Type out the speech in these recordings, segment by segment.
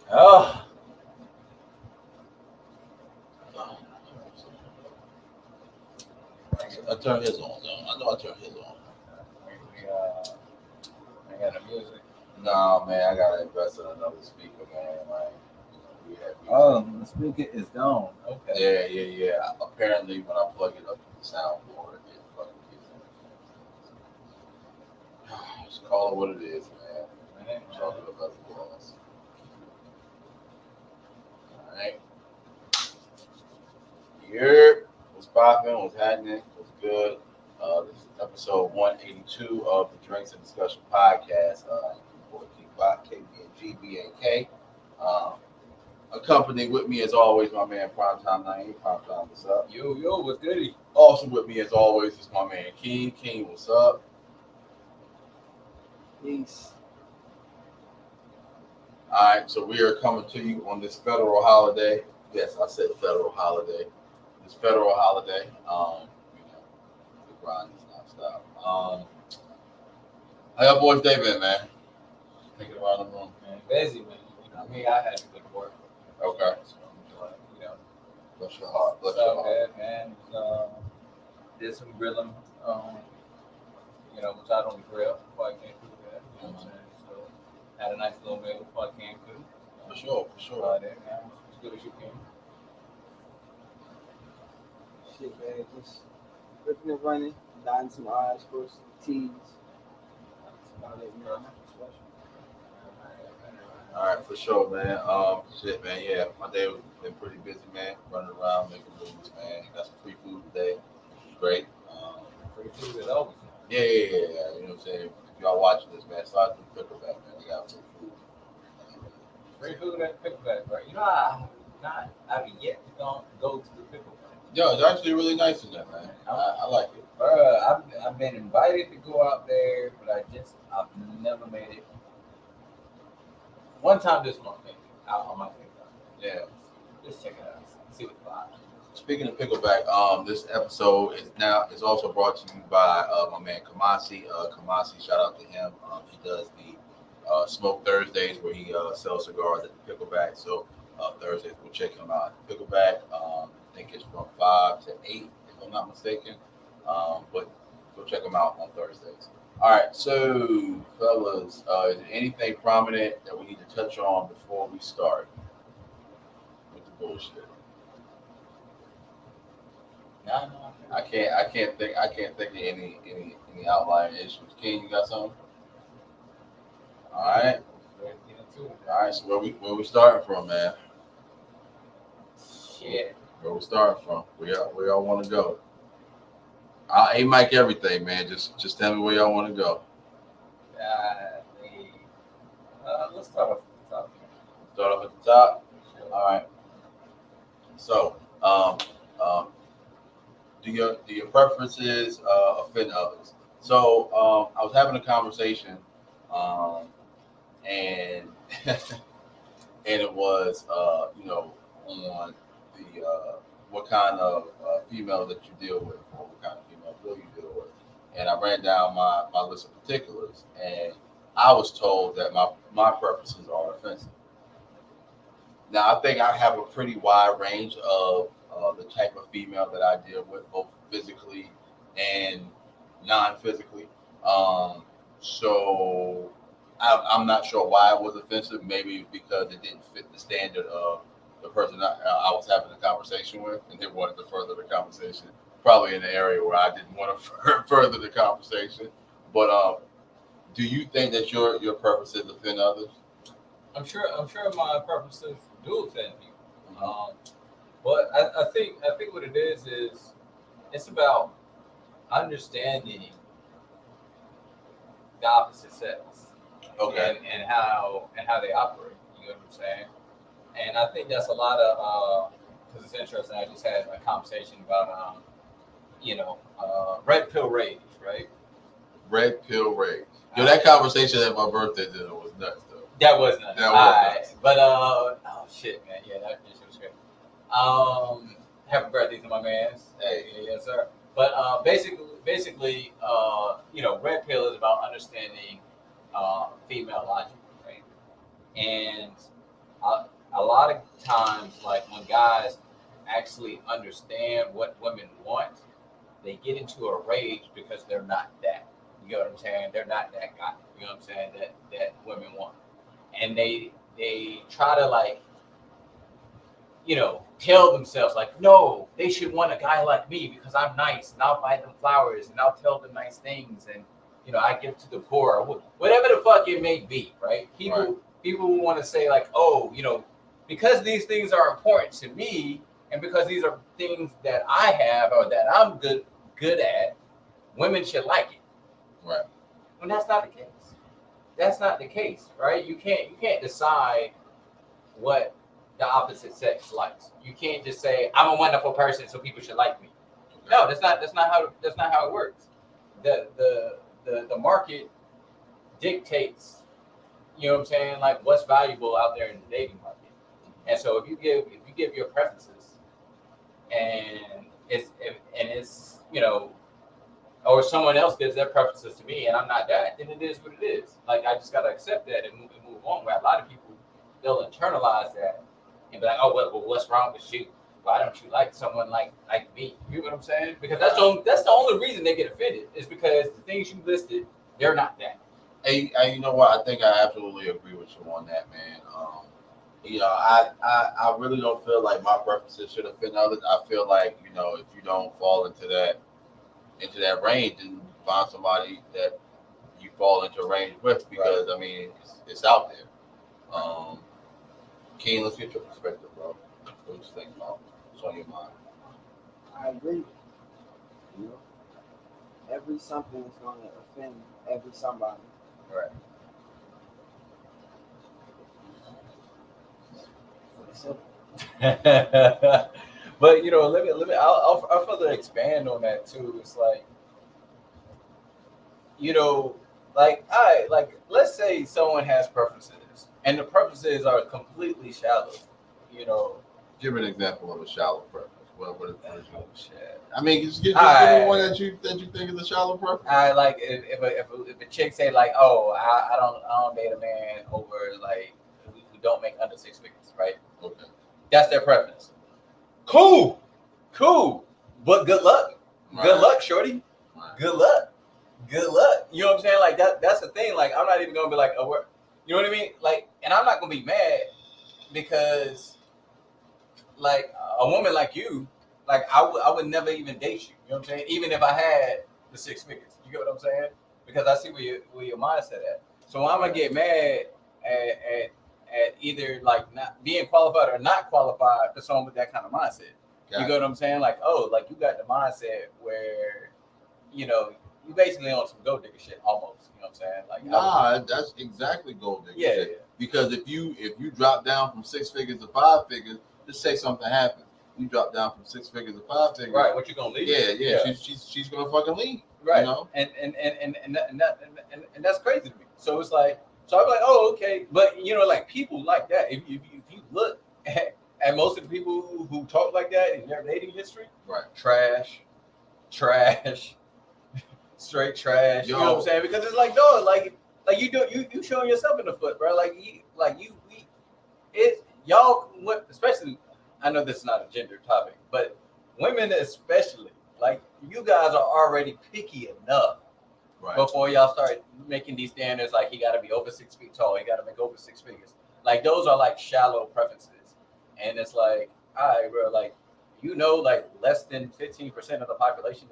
Oh, I turned his on though. I know I turned his on. I got the music. Nah, man, I gotta invest in another speaker, man. Like, we have Oh, the speaker is gone. Okay. Yeah. Apparently, when I plug it up to the soundboard, it fucking gets in. Just call it what it is, man. Talking about the boss. All right. Here, what's popping? What's happening? What's good? This is episode 182 of the Drinks and Discussion podcast. Boy, PickleBack, KBNGBNK. Accompanied with me as always, my man Primetime 90. Primetime, what's up? Yo, what's goody? Also with me as always is my man King. King, what's up? Peace. All right, so we are coming to you on this federal holiday. Yes, I said federal holiday. This federal holiday. The grind is not stop. How y'all boys day been, man? Thinking about the room. Man, busy, man. You know, me, I had to go to work. Okay. So, you know, Bless your heart. Bless so your heart. bad, man. Did some grilling. Was out on the grill before I came through that. You know what I'm saying? So had a nice little meal before I came through. For sure. There, man. As good as you can. Shit, man, just ripping and running, dotting some I's, crossing some T's. That's about it, man. All right, for sure, man. Shit, man. Yeah, my day was been pretty busy, man. Running around, making moves, man. Got some free food today, which was great. Free food is always. Yeah. You know what I'm saying? If y'all watching this, man, slide through PickleBack, man. They got free food. Free food at PickleBack, right? You know, I've yet to go to the PickleBack. Yo, it's actually really nice in there, man. I like it. I've been invited to go out there, but I've never made it. One time this month, maybe. I might think about it. Yeah. Just check it out. See what the vibe. Speaking of PickleBack, this episode is also brought to you by my man Kumasi. Kumasi, shout out to him. He does the Smoke Thursdays where he sells cigars at the PickleBack. So Thursdays, we'll check him out at PickleBack. I think it's from 5 to 8, if I'm not mistaken. But go check him out on Thursdays. All right, so fellas, is there anything prominent that we need to touch on before we start with the bullshit? No. I can't think of any outlying issues. King, you got something? All right. All right. So where we starting from, man? Shit. Where we starting from? Where y'all want to go? I'll A-mic everything, man. Just tell me where y'all want to go. Let's start off at the top. Start off at the top. All right. So, do your preferences offend others? So, I was having a conversation, and and it was on the what kind of female that you deal with, or what kind of female girl you deal with, and I ran down my list of particulars, and I was told that my preferences are offensive. Now, I think I have a pretty wide range of the type of female that I deal with, both physically and non-physically. So I'm not sure why it was offensive. Maybe because it didn't fit the standard of the person I was having a conversation with, and they wanted to further the conversation. Probably in an area where I didn't want to further the conversation. But do you think that your preferences offend others? I'm sure my preferences do offend people. But I think what it is it's about understanding the opposite sex. Okay. And how they operate. You know what I'm saying? And I think that's a lot of because it's interesting. I just had a conversation about red pill rage, right? Red pill rage. Yo, that conversation at my birthday dinner was nuts, though. That was nuts. That was nuts. But oh shit, man, yeah, that was great. Happy birthday to my man. Hey, yes, sir. But basically, red pill is about understanding female logic, right? And a lot of times, like when guys actually understand what women want, they get into a rage because they're not that. You know what I'm saying? They're not that guy. You know what I'm saying? That women want, and they try to like tell themselves like, no, they should want a guy like me because I'm nice and I'll buy them flowers and I'll tell them nice things and I give to the poor, whatever the fuck it may be, right? People want to say like, oh, because these things are important to me and because these are things that I have or that I'm good at, women should like it. Right. And that's not the case. That's not the case, right? You can't decide what the opposite sex likes. You can't just say I'm a wonderful person, so people should like me. Okay. No, that's not how it works. The market dictates, you know what I'm saying, like what's valuable out there in the dating market. And so if you give your preferences, and it's or someone else gives their preferences to me, and I'm not that, then it is what it is. Like I just gotta accept that and move on. Where a lot of people, they'll internalize that and be like, oh, well, what's wrong with you? Why don't you like someone like me? You know what I'm saying? Because that's the only reason they get offended is because the things you listed, they're not that. Hey, you know what? I think I absolutely agree with you on that, man. I really don't feel like my preferences should offend others. I feel like if you don't fall into that range, then find somebody that you fall into range with, because I mean it's out there. Keen, let's get your perspective, bro. What you think about what's on your mind? I agree. Every something is going to offend every somebody. Right. But let me. I'll further expand on that too. It's like, let's say someone has preferences, and the preferences are completely shallow. Give an example of a shallow preference. What is shit? I mean, just give me one that you think is a shallow preference. I like if a chick say like, oh, I don't date a man over like who don't make under 6 figures, right? Okay. That's their preference. Cool. But good luck. Right. Good luck, shorty. Right. Good luck. You know what I'm saying? Like that's the thing. Like I'm not even gonna be like, oh, you know what I mean? Like, and I'm not gonna be mad because like a woman like you, like I would never even date you. You know what I'm saying? Even if I had the 6 figures. You get what I'm saying? Because I see where your mindset at. So I'm gonna get mad at either like not being qualified or not qualified for someone with that kind of mindset. You get what I'm saying? Like, oh, like you got the mindset where, you basically on some gold digger shit almost. You know what I'm saying? Like, that's exactly gold digger shit. Yeah. Because if you drop down from 6 figures to 5 figures, just say something happens. You drop down from 6 figures to 5 figures. Right. What you gonna leave? Yeah. She's gonna fucking leave. Right. And that's crazy to me. So it's like, so I'm like, oh, okay. But like people like that. If you look at most of the people who talk like that in their dating history, right? Trash, straight trash. You know what I'm saying? Because it's like, no, like you showing yourself in the foot, bro. Y'all, especially, I know this is not a gender topic, but women especially, like you guys are already picky enough before y'all start making these standards. Like he got to be over 6 feet tall, he got to make over 6 figures. Like those are like shallow preferences, and it's like, all right, bro, like like less than 15% of the population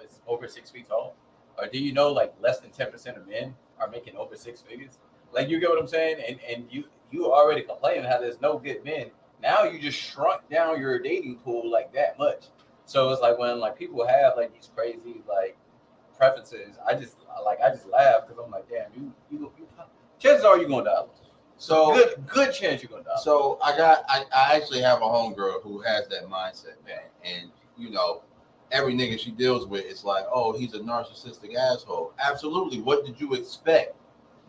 is over 6 feet tall, or do you know like less than 10% of men are making over 6 figures? Like you get what I'm saying? And you already complaining how there's no good men. Now you just shrunk down your dating pool like that much. So it's like when like people have like these crazy like preferences, I just laugh because I'm like, damn, you chances are you're gonna die. So good chance you're gonna die. So I actually have a homegirl who has that mindset, man. And every nigga she deals with, it's like, oh, he's a narcissistic asshole. Absolutely. What did you expect?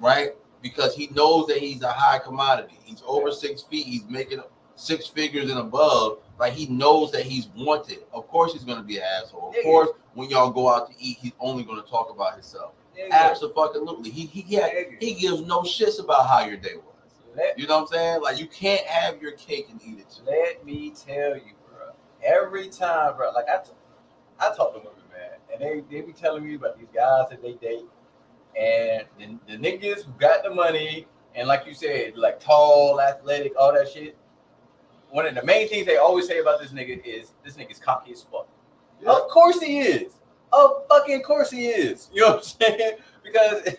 Right? Because he knows that he's a high commodity. He's over 6 feet. He's making 6 figures and above. Like he knows that he's wanted. Of course he's gonna be an asshole. Of course, when y'all go out to eat, he's only gonna talk about himself. Absolutely. He gives no shits about how your day was. You know what I'm saying? Like you can't have your cake and eat it too. Let me tell you, bro. Every time, bro, like I talk to women, man, and they be telling me about these guys that they date, and the niggas who got the money, and like you said, like tall, athletic, all that shit. One of the main things they always say about this nigga is this nigga's cocky as fuck. Yeah. Of course he is. Of fucking course he is. You know what I'm saying? Because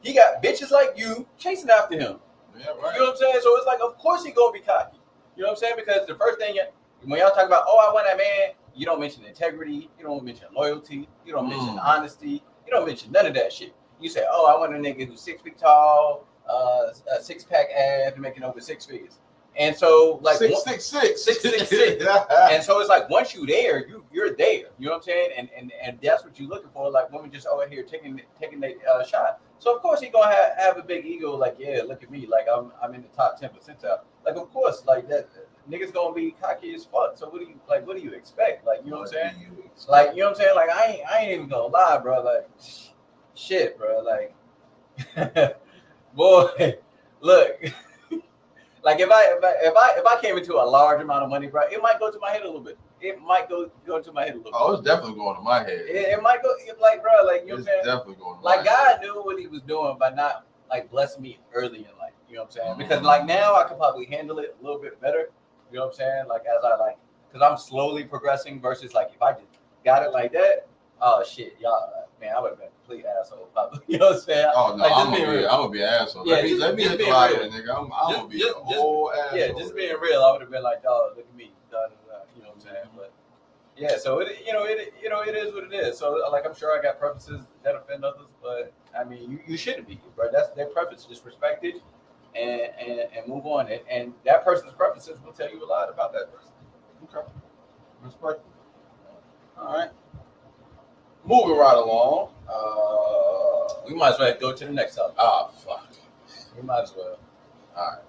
he got bitches like you chasing after him. Yeah, right. You know what I'm saying? So it's like, of course he gonna be cocky. You know what I'm saying? Because the first thing when y'all talk about, oh, I want that man, you don't mention integrity, you don't mention loyalty, you don't mention honesty, you don't mention none of that shit. You say, oh, I want a nigga who's 6 feet tall, a 6-pack abs, making over 6 figures. And so, like 666. And so it's like once you're there, you're there. You know what I'm saying? And that's what you're looking for. Like women just over here taking the shot. So of course he's gonna have a big ego. Like, yeah, look at me. Like I'm in the top 10 percentile. Like of course, like that niggas gonna be cocky as fuck. So what do you expect? Like, you know what I'm saying? Like, you know what I'm saying? Like I ain't even gonna lie, bro. Like shit, bro. Like boy, look. Like if I came into a large amount of money, bro, it might go to my head a little bit. It might go to my head a little bit. Oh, it's definitely going to my head. It might go like, bro, like you know what I'm saying? Definitely going to like my head. God knew what he was doing by not like blessing me early in life. You know what I'm saying? Because like now I could probably handle it a little bit better. You know what I'm saying? Like as I like, because I'm slowly progressing versus like if I just got it like that, oh shit, y'all, man, I would have been a complete asshole probably. You know what I'm saying? Oh no, like, I'm gonna be an asshole. Yeah, let me hit the line, nigga. I'm gonna be a whole asshole. Yeah, just being real, I would have been like, dog, look at me, you know what I'm saying? But yeah, so it is what it is. So like I'm sure I got preferences that offend others, but I mean you shouldn't be, bro. That's their preference. Just respect it and move on. And that person's preferences will tell you a lot about that person. Okay. Respect. All right. Moving right along. We might as well go to the next topic. Ah, fuck. We might as well. All right.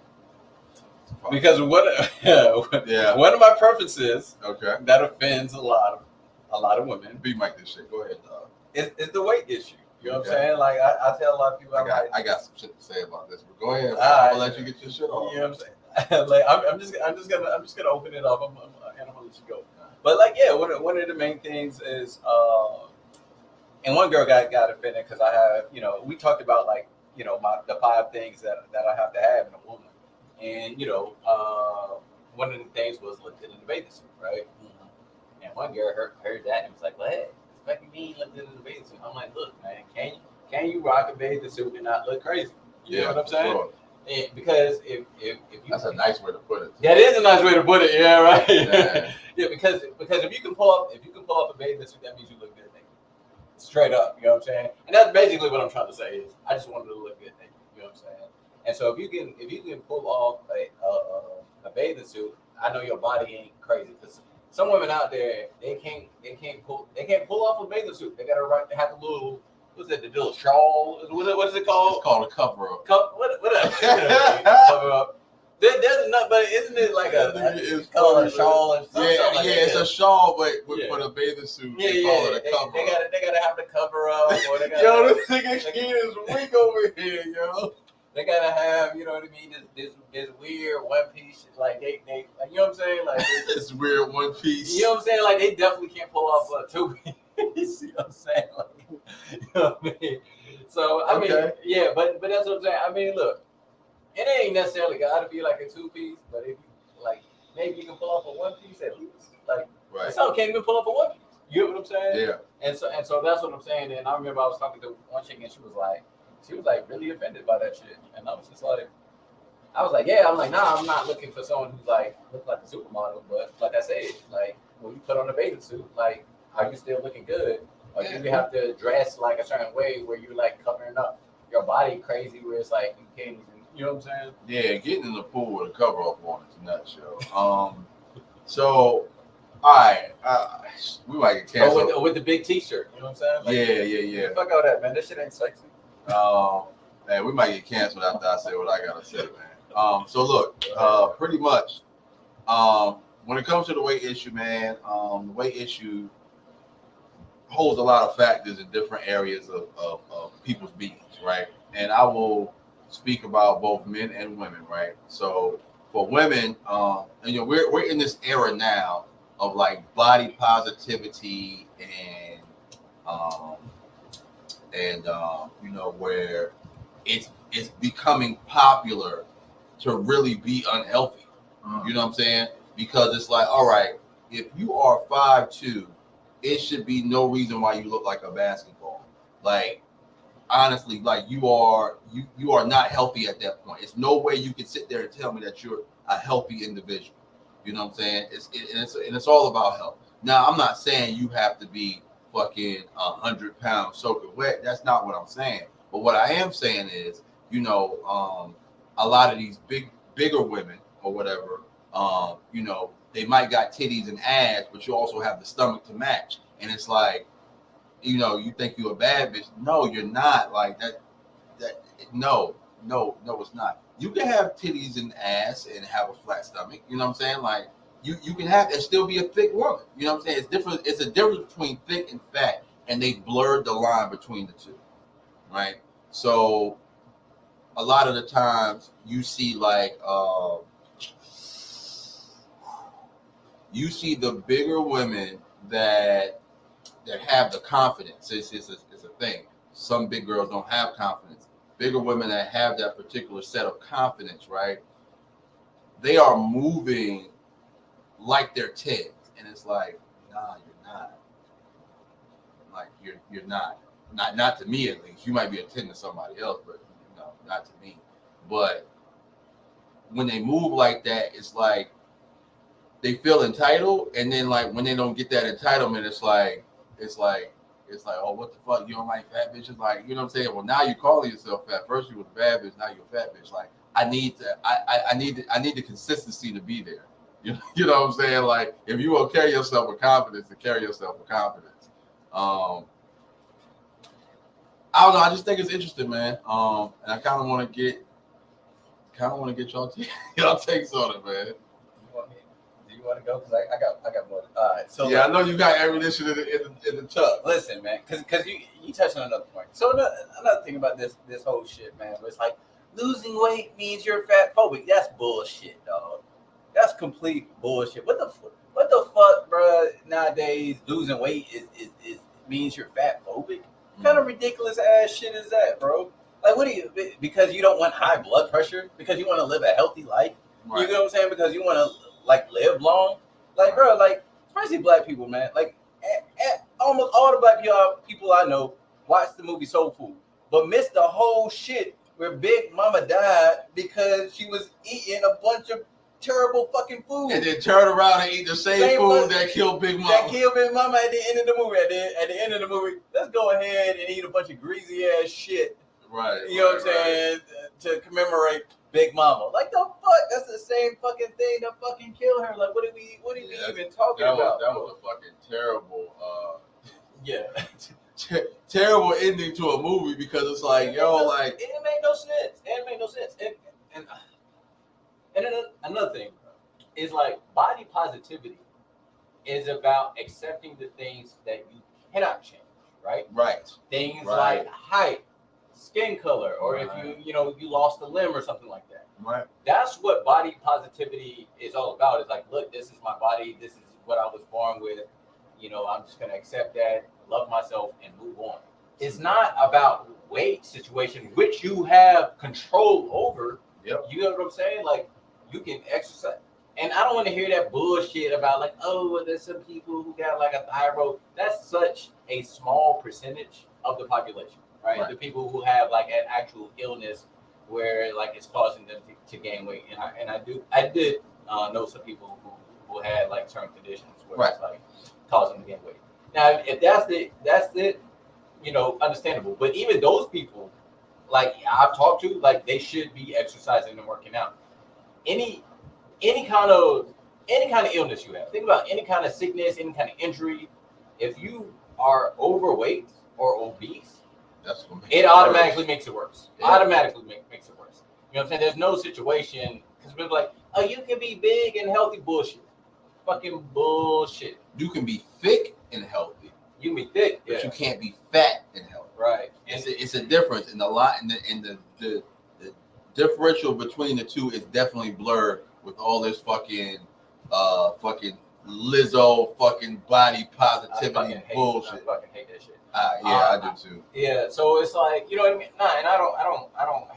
Because one of my preferences, that offends a lot of women. Be Mike this shit. Go ahead, dog. It's the weight issue. You know what I'm saying? Like I tell a lot of people, I got some shit to say about this, but go ahead. I'll let you get your shit off. You know what I'm saying? Like I'm just gonna open it up. And I'm gonna let you go. But like one of the main things is and one girl got offended because I have we talked about like the 5 things that I have to have in a woman. And one of the things was looked in the bathing suit, right? Mm-hmm. And one girl heard that and was like, "What? It's fucking mean looked in the bathing suit." I'm like, "Look, man, can you rock a bathing suit and not look crazy?" You know what I'm saying? Sure. And because if you, that's a nice way to put it. That is a nice way to put it. Yeah, right. Yeah, because if you can pull up a bathing suit, that means you look good. Straight up, you know what I'm saying? And that's basically what I'm trying to say is I just wanted to look good, you know what I'm saying? And so if you can pull off a bathing suit, I know your body ain't crazy because some women out there they can't pull off a bathing suit. They gotta have a little the little shawl? What is it called? It's called a cover up. Whatever. Cover up. There's not, but isn't it like it's called a shawl or something? Yeah, it's a shawl, but for the bathing suit, they call it a cover. They gotta have the cover up. Or they gotta, yo, this nigga skin is weak over here, yo. They gotta have, you know what I mean? This weird one piece, like they, you know what I'm saying? Like this weird one piece. You know what I'm saying? Like they definitely can't pull off a 2-piece. You see what I'm saying? Like, you know what I mean? So I mean, yeah, but that's what I'm saying. I mean, look. It ain't necessarily got to be like a 2-piece, but if you like, maybe you can pull off a 1-piece at least. Like, some can't even pull off a 1-piece. You know what I'm saying? Yeah. And so that's what I'm saying. And I remember I was talking to one chick, and she was like really offended by that shit. And I was just like, nah, I'm not looking for someone who's like look like a supermodel. But like I said, like when you put on a bathing suit, like, are you still looking good? Or do you have to dress like a certain way where you're like covering up your body crazy, where it's like you can't even. You know what I'm saying? Yeah, getting in the pool with a cover up on it's a nutshell. So, all right, we might get canceled. With the big T-shirt, you know what I'm saying? Like, yeah. Fuck all that, man. This shit ain't sexy. Man, we might get canceled after I say what I gotta say, man. So look, pretty much, when it comes to the weight issue, man, the weight issue holds a lot of factors in different areas of people's beings, right? And I will speak about both men and women, right? So for women, and we're in this era now of like body positivity and where it's becoming popular to really be unhealthy. You know what I'm saying? Because it's like, all right, if you are 5'2", it should be no reason why you look like a basketball. Like, honestly, like you are not healthy at that point. It's no way you can sit there and tell me that you're a healthy individual. You know what I'm saying? It's all about health. Now, I'm not saying you have to be fucking 100 pounds soaking wet. That's not what I'm saying. But what I am saying is, a lot of these bigger women or whatever, they might got titties and ass, but you also have the stomach to match. And it's like, you think you're a bad bitch. No, you're not. Like that. No, it's not. You can have titties and ass and have a flat stomach. You know what I'm saying? Like you can have and still be a thick woman. You know what I'm saying? It's different. It's a difference between thick and fat, and they blurred the line between the two, right? So a lot of the times you see like you see the bigger women that have the confidence. It's a thing. Some big girls don't have confidence. Bigger women that have that particular set of confidence, right? They are moving like they're 10. And it's like, nah, you're not. Like you're not. Not to me at least. You might be a 10 to somebody else, but no, not to me. But when they move like that, it's like they feel entitled, and then like when they don't get that entitlement, it's like, oh, what the fuck? You don't like fat bitches? Like, you know what I'm saying? Well, now you're calling yourself fat. First you were a bad bitch, now you're a fat bitch. Like, I need the consistency to be there. You know what I'm saying? Like, if you will carry yourself with confidence, then carry yourself with confidence. I don't know. I just think it's interesting, man. And I kind of want to get y'all takes on it, man. You want to go? Because I got more. All right. So yeah, I know you got ammunition in the tub. Listen, man, because you touched on another point. So another thing about this whole shit, man, was like losing weight means you're fat phobic. That's bullshit, dog. That's complete bullshit. What the fuck, bro? Nowadays, losing weight is means you're fat phobic. What kind of ridiculous ass shit is that, bro? Like, what do you? Because you don't want high blood pressure? Because you want to live a healthy life? Right. You know what I'm saying? Because you want to like live long? Like, bro, like especially black people, man. Like, almost all the black people I know watch the movie Soul Food, but missed the whole shit where Big Mama died because she was eating a bunch of terrible fucking food. And then turn around and eat the same food that killed Big Mama. That killed Big Mama at the end of the movie. At the end of the movie, let's go ahead and eat a bunch of greasy ass shit. Right. You know what I'm saying? To commemorate Big Mama. Like, the fuck? That's the same fucking thing that fucking killed her. Like, what are we even talking about? That was a fucking terrible terrible ending to a movie, because it's like, like it made no sense. It made no sense. And another thing is like body positivity is about accepting the things that you cannot change, right? Right. Things like height, skin color, or if you lost a limb or something like that. Right. That's what body positivity is all about. It's like, look, this is my body. This is what I was born with. I'm just gonna accept that, love myself, and move on. It's not about weight situation, which you have control over. Yep. You know what I'm saying? Like, you can exercise. And I don't want to hear that bullshit about like, oh, there's some people who got like a thyroid. That's such a small percentage of the population, right? The people who have like an actual illness where like it's causing them to gain weight. And I did know some people who had like certain conditions where it's like causing them to gain weight. Now, if that's it, understandable. But even those people, like I've talked to, like they should be exercising and working out. Any kind of illness you have. Think about any kind of sickness, any kind of injury. If you are overweight or obese, it automatically makes it worse. Yeah. Automatically makes it worse. You know what I'm saying? There's no situation, because people are like, oh, you can be big and healthy. Bullshit. Fucking bullshit. You can be thick and healthy. You can be thick, but you can't be fat and healthy. Right. It's a difference in the differential between the two is definitely blurred with all this fucking Lizzo fucking body positivity bullshit. I fucking hate that shit. I do too. Yeah, so it's like, you know what I mean? Nah, and I don't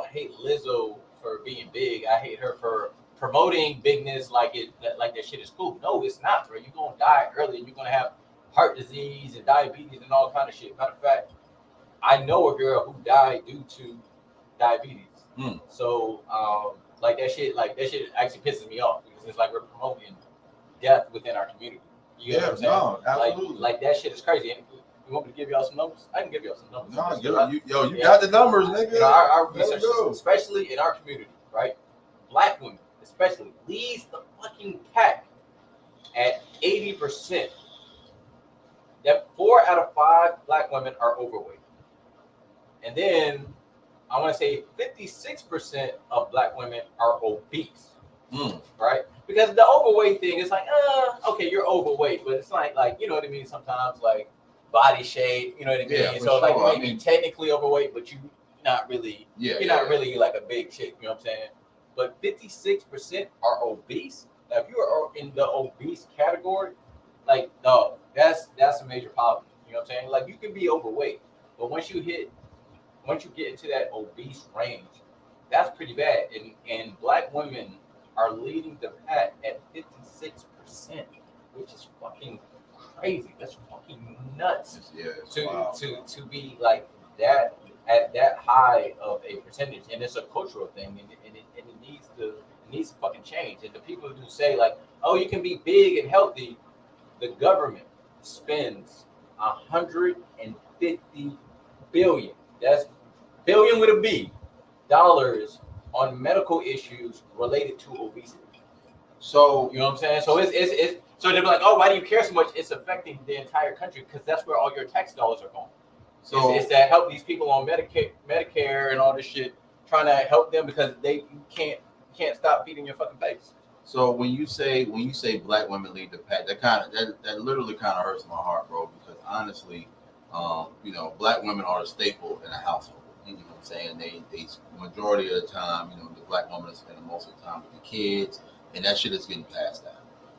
hate Lizzo for being big. I hate her for promoting bigness like that shit is cool. No, it's not, bro. You're gonna die early and you're gonna have heart disease and diabetes and all kind of shit. Matter of fact, I know a girl who died due to diabetes. So like that shit actually pisses me off because it's like we're promoting death within our community. You get what I'm saying? No, absolutely. Like that shit is crazy. And you want me to give y'all some numbers? I can give y'all some numbers. No, you got the numbers, nigga. You know, our research, especially in our community, right? Black women, especially, leads the fucking pack at 80%. That 4 out of 5 black women are overweight. And then I want to say 56% of black women are obese. Right? Because the overweight thing is like, okay, you're overweight, but it's like you know what I mean? Sometimes like body shape, you know what I mean? Yeah, so sure. like you may be technically overweight, but you're not really really like a big chick, you know what I'm saying? But 56% are obese. Now if you are in the obese category, like no, that's a major problem. You know what I'm saying? Like you can be overweight, but once you get into that obese range, that's pretty bad. And black women are leading the pack at 56%, which is fucking crazy. That's fucking nuts. To be like that at that high of a percentage, and it's a cultural thing, and it needs to fucking change. And the people who say like, oh, you can be big and healthy, the government spends $150 billion. That's billion with a B dollars on medical issues related to obesity. So you know what I'm saying? So it's so they're like, oh, why do you care so much? It's affecting the entire country because that's where all your tax dollars are going. So it's to help these people on Medicare and all this shit, trying to help them because you can't stop feeding your fucking face. So when you say black women lead the pack, that literally kind of hurts my heart, bro. Because honestly, you know, black women are a staple in a household. You know what I'm saying? They majority of the time, you know, the black woman is spending most of the time with the kids, and that shit is getting passed down.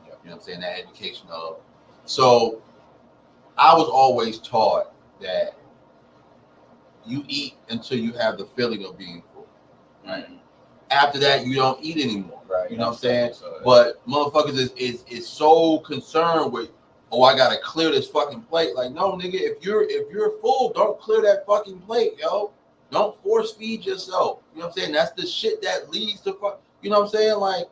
You know what I'm saying? That education of. So I was always taught that you eat until you have the feeling of being full. Right. After that, you don't eat anymore. Right. You know what I'm saying? So, but motherfuckers is so concerned with, oh, I gotta clear this fucking plate. Like, no, nigga, if you're full, don't clear that fucking plate, yo. Don't force feed yourself. You know what I'm saying? That's the shit that leads to you know what I'm saying? Like,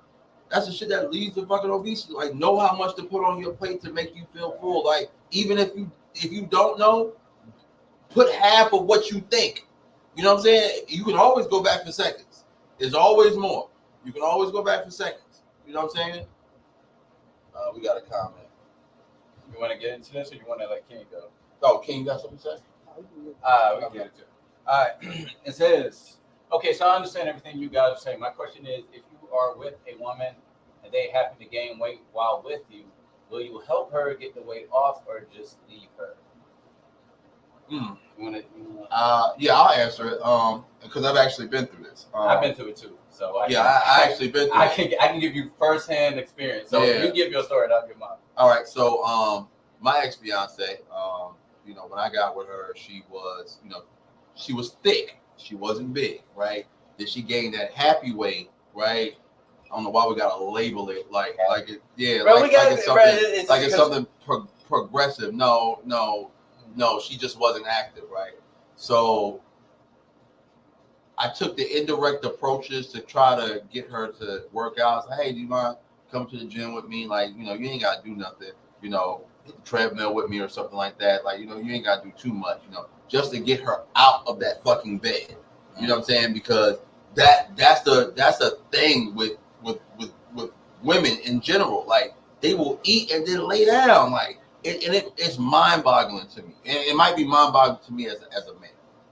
that's the shit that leads to fucking obesity. Like, know how much to put on your plate to make you feel full. Like, even if you don't know, put half of what you think. You know what I'm saying? You can always go back for seconds. There's always more. You can always go back for seconds. You know what I'm saying? We got a comment. You want to get into this, or you want to let King go? Oh, King got something to say? We can get into it. All right. It says, okay, so I understand everything you guys are saying. My question is, if you are with a woman and they happen to gain weight while with you, will you help her get the weight off or just leave her? Yeah, I'll answer it. Because I've actually been through this. I've been through it too. So I actually been through it. I can give you firsthand experience. So you give your story and I'll give mine. All right. So my ex-fiance, you know, when I got with her, she was, you know, she was thick. She wasn't big, right? Then she gained that happy weight, right? I don't know why we gotta label it like it, yeah, bro, like it's something progressive. No, she just wasn't active, right? So I took the indirect approaches to try to get her to work out. I was like, hey, do you mind coming to the gym with me? Like, you know, you ain't gotta do nothing, you know, hit the treadmill with me or something like that. Like, you know, you ain't gotta do too much, you know, just to get her out of that fucking bed. You know what I'm saying? Because that's the thing with women in general. Like, they will eat and then lay down. Like, it's mind-boggling to me. And it might be mind-boggling to me as a man,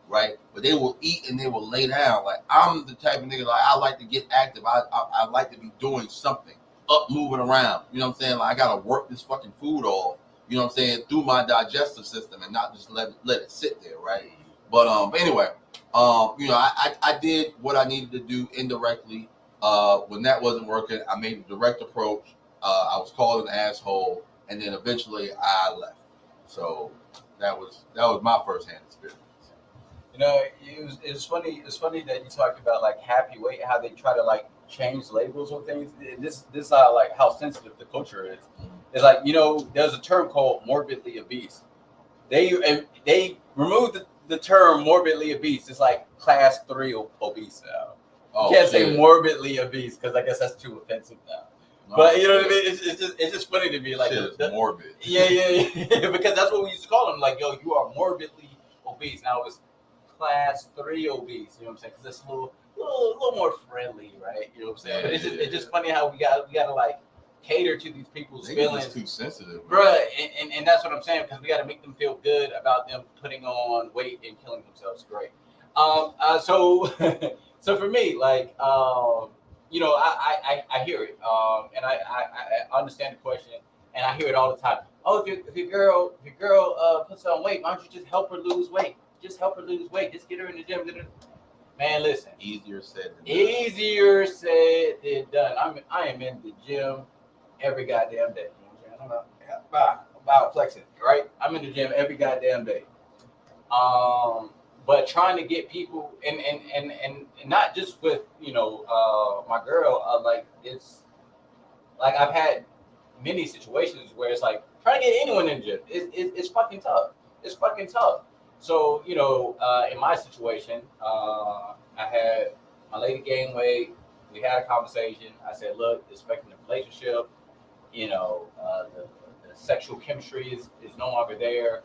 right? But they will eat and they will lay down. Like, I'm the type of nigga, like, I like to get active. I like to be doing something, up, moving around. You know what I'm saying? Like, I gotta work this fucking food off, you know what I'm saying, through my digestive system and not just let it sit there, right? But anyway, I did what I needed to do indirectly. When that wasn't working, I made a direct approach. I was called an asshole, and then eventually I left. So that was my first-hand experience. It's funny. It's funny that you talked about like happy weight, how they try to like change labels on things. This how sensitive the culture is. It's like there's a term called morbidly obese. They removed the term morbidly obese. It's like class 3 obese now. You can't say morbidly obese because I guess that's too offensive now. No, but you know what I mean? It's just funny to me like morbid. Yeah, because that's what we used to call them. Like, yo, you are morbidly obese. Now it's class 3 obese. You know what I'm saying? Because it's a little more friendly, right? You know what I'm saying? But it's just funny how we got to like cater to these people's feelings. It's too sensitive, bro. And that's what I'm saying because we got to make them feel good about them putting on weight and killing themselves. Great. So for me, like, I hear it, and I understand the question, and I hear it all the time. Oh, if your girl puts on weight, why don't you just help her lose weight? Just help her lose weight. Just get her in the gym. Man, listen. Easier said than done. I am in the gym every goddamn day. You know what I'm saying? I'm about flexing, right? I'm in the gym every goddamn day. But trying to get people and not just with my girl, like it's like I've had many situations where it's like trying to get anyone in the gym. It's fucking tough. It's fucking tough. So in my situation, I had my lady gain weight. We had a conversation. I said, look, it's affecting the relationship. The sexual chemistry is no longer there.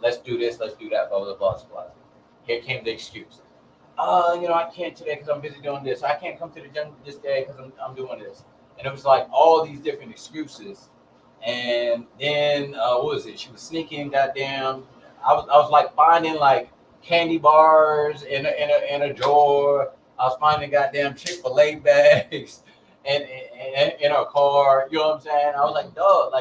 Let's do this, let's do that, blah, blah, blah, blah. Here came the excuse. I can't today because I'm busy doing this. I can't come to the gym this day because I'm doing this. And it was like all these different excuses. And then, what was it? She was sneaking, goddamn. I was like finding like candy bars in a drawer. I was finding goddamn Chick-fil-A bags and in our car. You know what I'm saying? I was like, dog,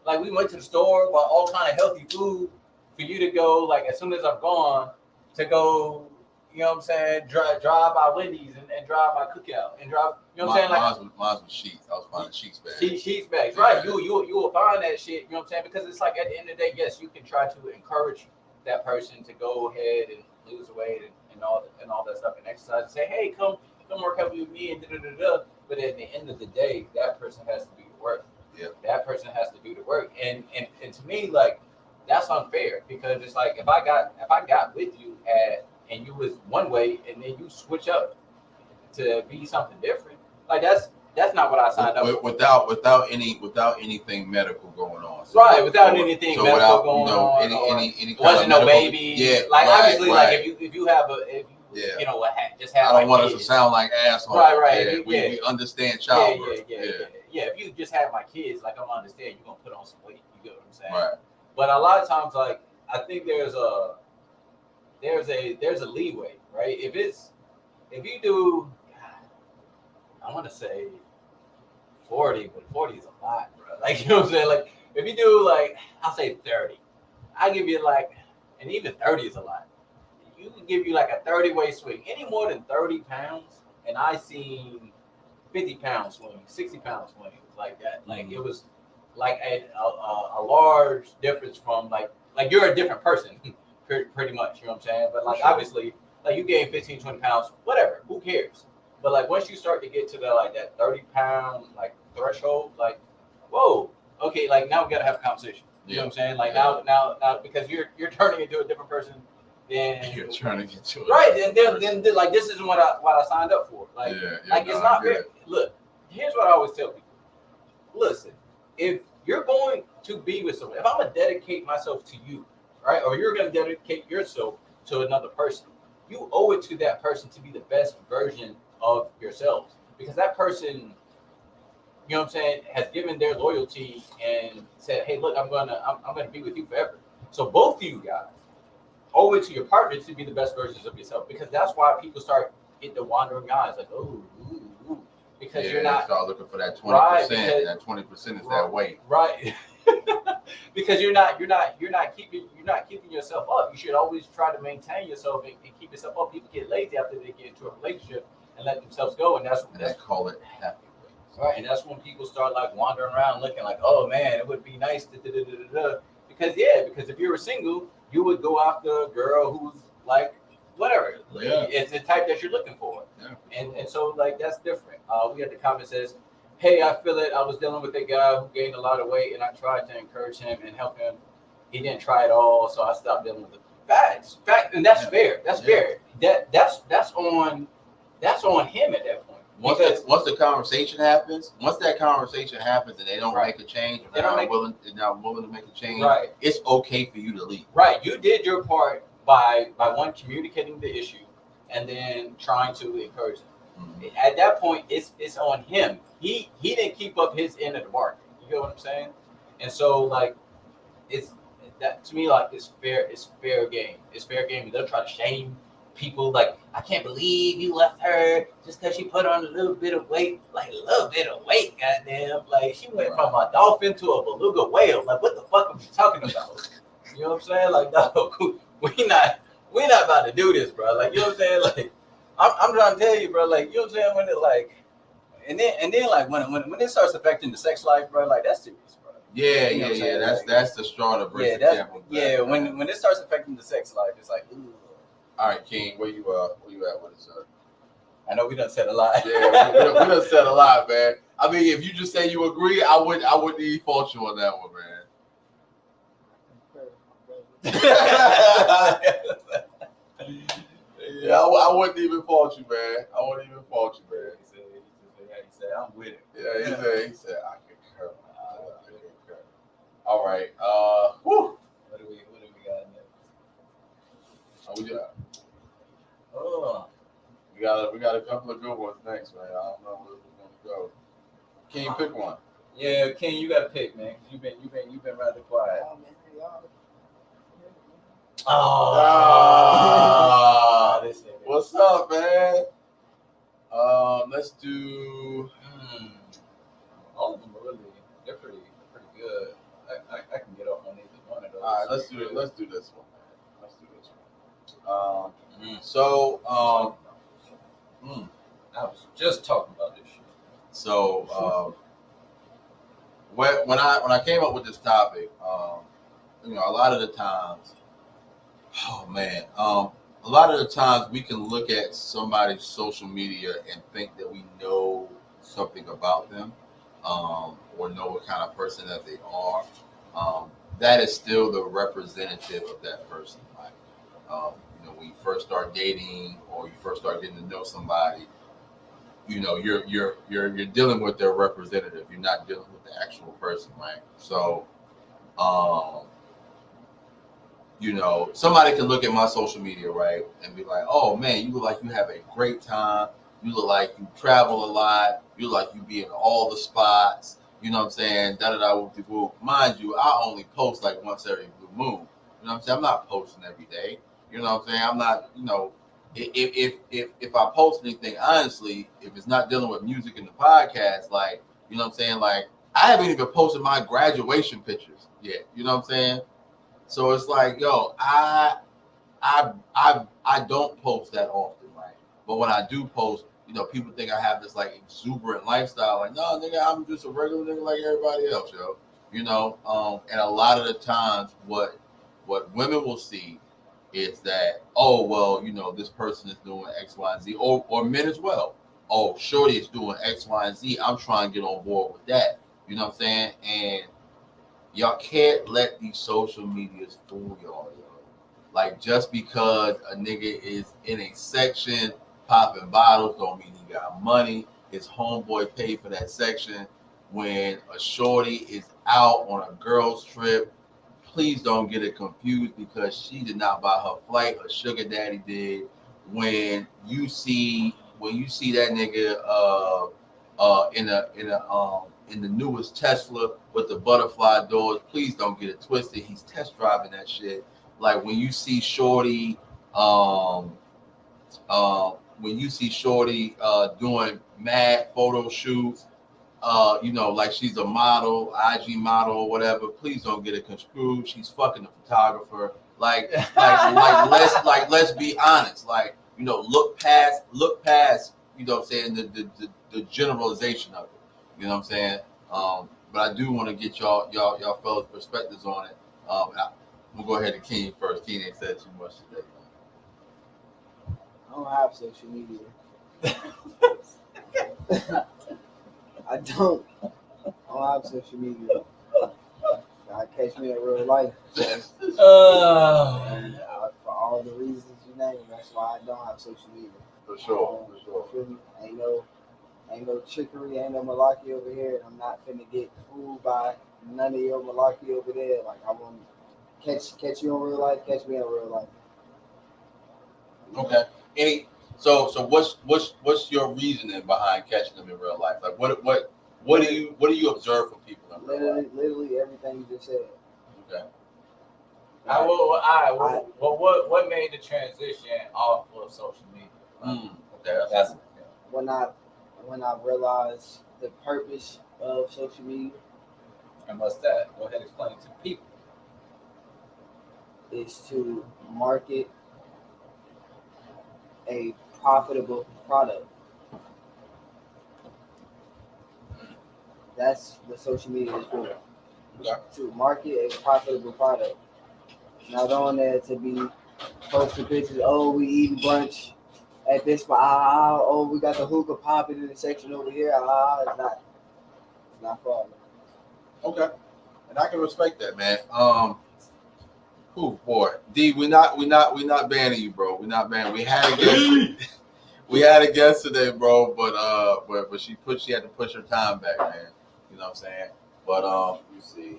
like we went to the store, bought all kind of healthy food for you to go, like as soon as I'm gone, to go, you know what I'm saying, drive by Wendy's and drive by Cookout and drive, you know what I'm saying? Like mine was sheets. I was finding sheets bags. Sheets bags, right? Yeah. You will find that shit, you know what I'm saying? Because it's like at the end of the day, yes, you can try to encourage that person to go ahead and lose weight and all that stuff and exercise and say, hey, come work out with me and da. But at the end of the day, that person has to do the work. Yeah. That person has to do the work, and to me, like that's unfair because it's like if I got with you and you was one way and then you switch up to be something different, like that's not what I signed up for. Without anything medical going on. So, right, without anything medical without, going on. Any wasn't no baby. Yeah, like right, obviously, right. like if you have just have. I don't want us to sound like assholes. Right. We understand childbirth. Yeah, if you just have my kids, like I'm understand you're gonna put on some weight. You get what I'm saying? Right. But a lot of times, like I think there's a leeway, right? If you do, I want to say 40, but 40 is a lot, bro. Like you know what I'm saying? Like if you do like I'll say 30, I give you like, and even 30 is a lot. You can give you like a 30-way swing. Any more than 30 pounds, and I seen 50-pound swing, 60-pound swing like that. Like it was like a large difference from like you're a different person pretty much, you know what I'm saying? But like obviously like you gain 15, 20 pounds, whatever, who cares? But like once you start to get to that 30-pound like threshold, like whoa, okay, like now we gotta have a conversation. You know what I'm saying? Like now because you're turning into a different person. Then you're turning into right. Then like this isn't what I signed up for. Like it's not fair. Look, here's what I always tell people. Listen, if you're going to be with someone, if I'm gonna dedicate myself to you, right, or you're gonna dedicate yourself to another person, you owe it to that person to be the best version of yourselves because that person, you know what I'm saying, has given their loyalty and said, hey, look, I'm gonna be with you forever. So both of you guys owe it to your partner to be the best versions of yourself because that's why people start getting the wandering eyes like, ooh. Because you're not start looking for that 20%. Right, that 20% is that weight. Right. because you're not keeping yourself up. You should always try to maintain yourself and keep yourself up. People get lazy after they get into a relationship and let themselves go, and that's I call it happy. right. And that's when people start like wandering around looking like, oh man, it would be nice to because if you were single, you would go after a girl who's like whatever. Yeah. It's the type that you're looking for. Yeah. And so like that's different. We had the comment says, hey, I feel it. I was dealing with a guy who gained a lot of weight and I tried to encourage him and help him. He didn't try at all, so I stopped dealing with it. Fact, and that's fair. That's fair. That's on him at that point. Once the conversation happens, once that conversation happens and they don't make a change, or they're not willing to make a change, right, it's okay for you to leave. Right. You did your part by one communicating the issue and then trying to encourage him. Mm-hmm. At that point, it's on him. He didn't keep up his end of the bargain. You get what I'm saying? And so like it's that to me like it's fair game. It's fair game. They'll try to shame people like, I can't believe you left her just because she put on a little bit of weight. Like a little bit of weight, goddamn. Like she went from a dolphin to a beluga whale. Like what the fuck are you talking about? You know what I'm saying? Like no, we not about to do this, bro. Like you know what I'm saying? Like I'm trying to tell you, bro. Like you know what I'm saying? When it like, and then like when it starts affecting the sex life, bro. Like that's serious, bro. Yeah, you know That's the straw that breaks the camel's back. When it starts affecting the sex life, it's like, ooh. All right, King, where you at with it, sir? I know we done said a lot. Yeah, we done said a lot, man. I mean, if you just say you agree, I wouldn't even fault you on that one, man. Yeah, I wouldn't even fault you, man. He said, I'm with it. Yeah, he said, I concur. All right. Whew. What do we got next? Oh, we got. Oh, We got a couple of good ones next, man. I don't know where we're gonna go. Can you pick one? yeah, Ken, you got to pick, man. You've been rather quiet. This nigga. What's up, man? Let's do. All of them are really, they're pretty good. I can get off on either one of those. All right, let's do this one, man. Let's do this one. So, I was just talking about this shit. So, when I came up with this topic, you know, a lot of the times, a lot of the times we can look at somebody's social media and think that we know something about them, or know what kind of person that they are. That is still the representative of that person. Like, you know, when you first start dating or you first start getting to know somebody, you know, you're dealing with their representative. You're not dealing with the actual person, right? So, you know, somebody can look at my social media, right, and be like, "Oh man, you look like you have a great time. You look like you travel a lot. You look like you be in all the spots. You know what I'm saying? Da da da. Whoop. Mind you, I only post like once every blue moon. You know what I'm saying? I'm not posting every day. You know what I'm saying? I'm not. You know, if I post anything, honestly, if it's not dealing with music in the podcast, like, you know what I'm saying? Like, I haven't even posted my graduation pictures yet. You know what I'm saying? So it's like, yo, I don't post that often, right? But when I do post, you know, people think I have this like exuberant lifestyle. Like, no, nigga, I'm just a regular nigga like everybody else, yo. You know, and a lot of the times, what women will see is that, oh, well, you know, this person is doing X, Y, and Z, or men as well. Oh, shorty is doing X, Y, and Z. I'm trying to get on board with that. You know what I'm saying? And y'all can't let these social medias fool y'all, yo. Like, just because a nigga is in a section popping bottles don't mean he got money. His homeboy paid for that section. When a shorty is out on a girl's trip, please don't get it confused because she did not buy her flight. Her sugar daddy did. When you see that nigga in the newest Tesla with the butterfly doors, please don't get it twisted. He's test driving that shit. Like when you see Shorty, doing mad photo shoots, like she's a model, IG model or whatever. Please don't get it construed. She's fucking a photographer. Let's be honest. Look past, you know what I'm saying, the generalization of it. You know what I'm saying? But I do want to get y'all fellas' perspectives on it. We'll go ahead to King first. King ain't said too much today. I don't have social media. I don't have social media. I catch me in real life. And, for all the reasons you name, that's why I don't have social media. For sure. Feel me? Ain't no trickery, ain't no malarkey over here. And I'm not finna get fooled by none of your malarkey over there. Like I want to catch you in real life, catch me in real life. Okay. So what's your reasoning behind catching them in real life? Like what do you observe from people in real life? Literally everything you just said. Okay. What made the transition off of social media? Okay, That's when I realized the purpose of social media. And what's that? Go ahead and explain it to people. Is to market a profitable product. That's what social media is for. Okay. To market a profitable product. Not on there to be posting pictures. Oh, we eating brunch at this spot. Oh, we got the hookah popping in the section over here. It's not fun. Okay. And I can respect that, man. Boy, D, we're not banning you, bro. We're not banning. We had a guest. We had a guest today, bro, but she had to push her time back, man. You know what I'm saying? But you see,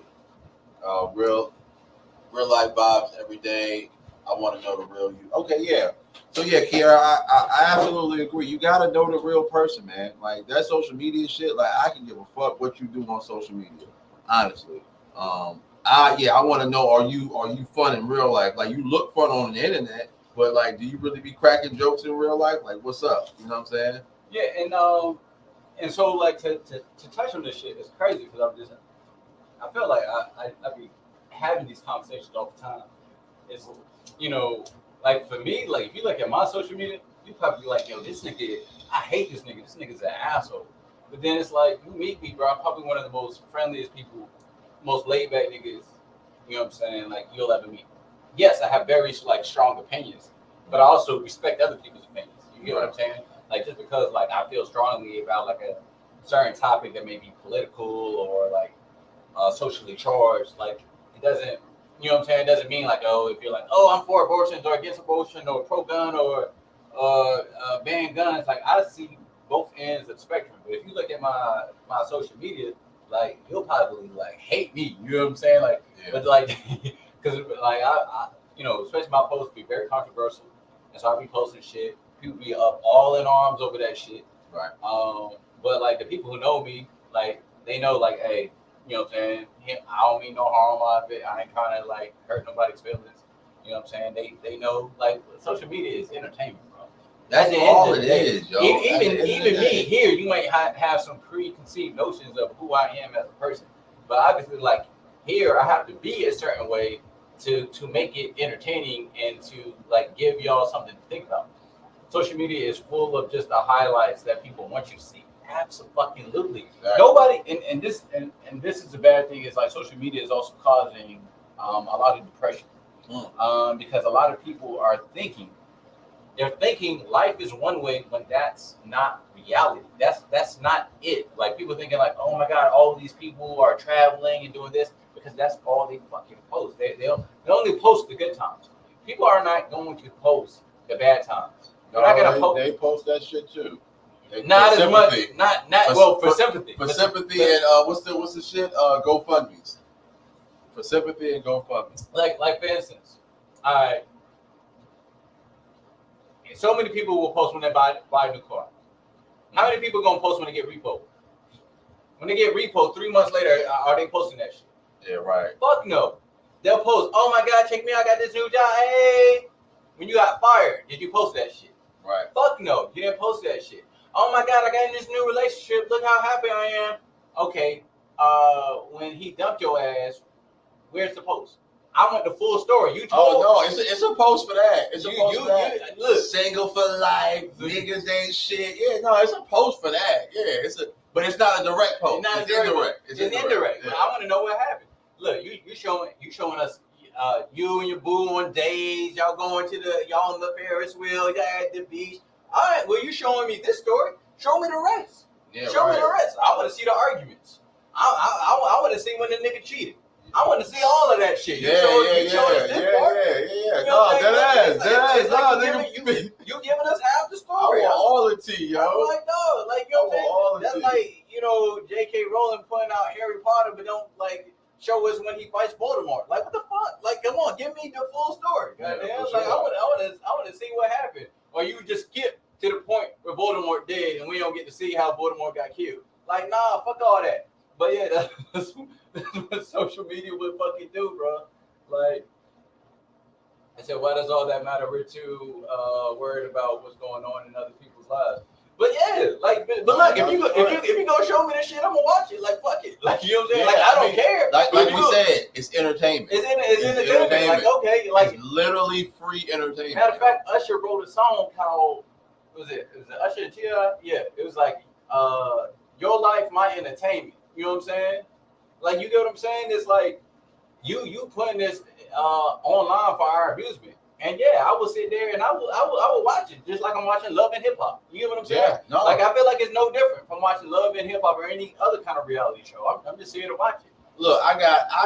real life vibes every day. I want to know the real you. Okay, yeah. So yeah, Kiara, I absolutely agree. You gotta know the real person, man. Like that social media shit. Like I can give a fuck what you do on social media, honestly. I want to know, are you fun in real life? Like you look fun on the internet, but like, do you really be cracking jokes in real life? Like, what's up? You know what I'm saying? Yeah, and so like to touch on this shit is crazy because I feel like I be having these conversations all the time. It's like for me, like if you look at my social media, you probably be like, yo, this nigga, I hate this nigga. This nigga's an asshole. But then it's like you meet me, bro. I'm probably one of the most friendliest people, most laid back niggas, you know what I'm saying, like you'll ever meet. Yes, I have very like strong opinions, but I also respect other people's opinions. You get what I'm saying? Like just because like I feel strongly about like a certain topic that may be political or like socially charged, like it doesn't, you know what I'm saying? It doesn't mean like, oh, if you're like, oh, I'm for abortion or against abortion or pro-gun or ban guns, like I see both ends of the spectrum. But if you look at my social media, like you'll probably like hate me, you know what I'm saying? Like, but like, because like I especially my posts be very controversial, and so I be posting shit. People be up all in arms over that shit. Right. But like the people who know me, like they know, like, hey, you know what I'm saying? I don't mean no harm out of it. I ain't trying to like hurt nobody's feelings. You know what I'm saying? They know like social media is entertainment, bro. That's all it is, yo. Even me here, you might have some preconceived notions of who I am as a person, but obviously, like here, I have to be a certain way to make it entertaining and to like give y'all something to think about. Social media is full of just the highlights that people want you to see. Absolutely. Exactly. Nobody, and this is the bad thing is like social media is also causing a lot of depression because a lot of people are thinking. They're thinking life is one way when that's not reality. That's not it. Like people thinking like, oh my God, all of these people are traveling and doing this because that's all they fucking post. They only post the good times. People are not going to post the bad times. They're not gonna post. They post that shit too. Not as much. Not for sympathy. For sympathy and what's the shit? GoFundMe's. For sympathy and GoFundMe. Like for instance, so many people will post when they buy a new car. How many people gonna post when they get repo? When they get repo, 3 months later, are they posting that shit? Yeah, right. Fuck no. They'll post, oh my God, check me out, I got this new job. Hey. When you got fired, did you post that shit? Right. Fuck no, you didn't post that shit. Oh my God, I got in this new relationship. Look how happy I am. okay, when he dumped your ass, where's the post? I want the full story. You told. Oh no, it's a post for that. It's a post for that. Look, single for life, niggas ain't shit. Yeah, no, it's a post for that. Yeah, but it's not a direct post. It's indirect. It's indirect. Yeah. But I want to know what happened. Look, you showing us you and your boo on days. Y'all going to y'all on the Ferris wheel. Y'all at the beach. All right. Well, you showing me this story. Show me the rest. Yeah, Show me the rest. I want to see the arguments. I want to see when the nigga cheated. I want to see all of that shit. You showed us this part. Yeah. No, that You giving us half the I story. want all the tea, yo. I'm like, no, like, you know what I'm saying? That's like, J.K. Rowling putting out Harry Potter, but don't, like, show us when he fights Voldemort. Like, what the fuck? Like, come on, give me the full story. Goddamn. Like, I want to see what happened. Or you just skip to the point where Voldemort dead and we don't get to see how Voldemort got killed. Like, nah, fuck all that. But yeah, that's what social media would fucking do, bro. Like, I said, why does all that matter? We're too worried about what's going on in other people's lives. But yeah, like, but look, if you go show me this shit, I'm gonna watch it. Like, fuck it. Like, you know what I'm saying? Like, I don't care. Like we said, it's entertainment. It's entertainment. Like, okay, like, it's literally free entertainment. Matter of fact, Usher wrote a song called, was it Usher and Tia? Yeah, it was like, Your Life, My Entertainment. You know what I'm saying? Like, you get what I'm saying? It's like you putting this online for our amusement. And yeah, I will sit there and I will watch it just like I'm watching Love and Hip Hop. You get what I'm saying? Yeah, no. Like, I feel like it's no different from watching Love and Hip Hop or any other kind of reality show. I'm just here to watch it. Look, I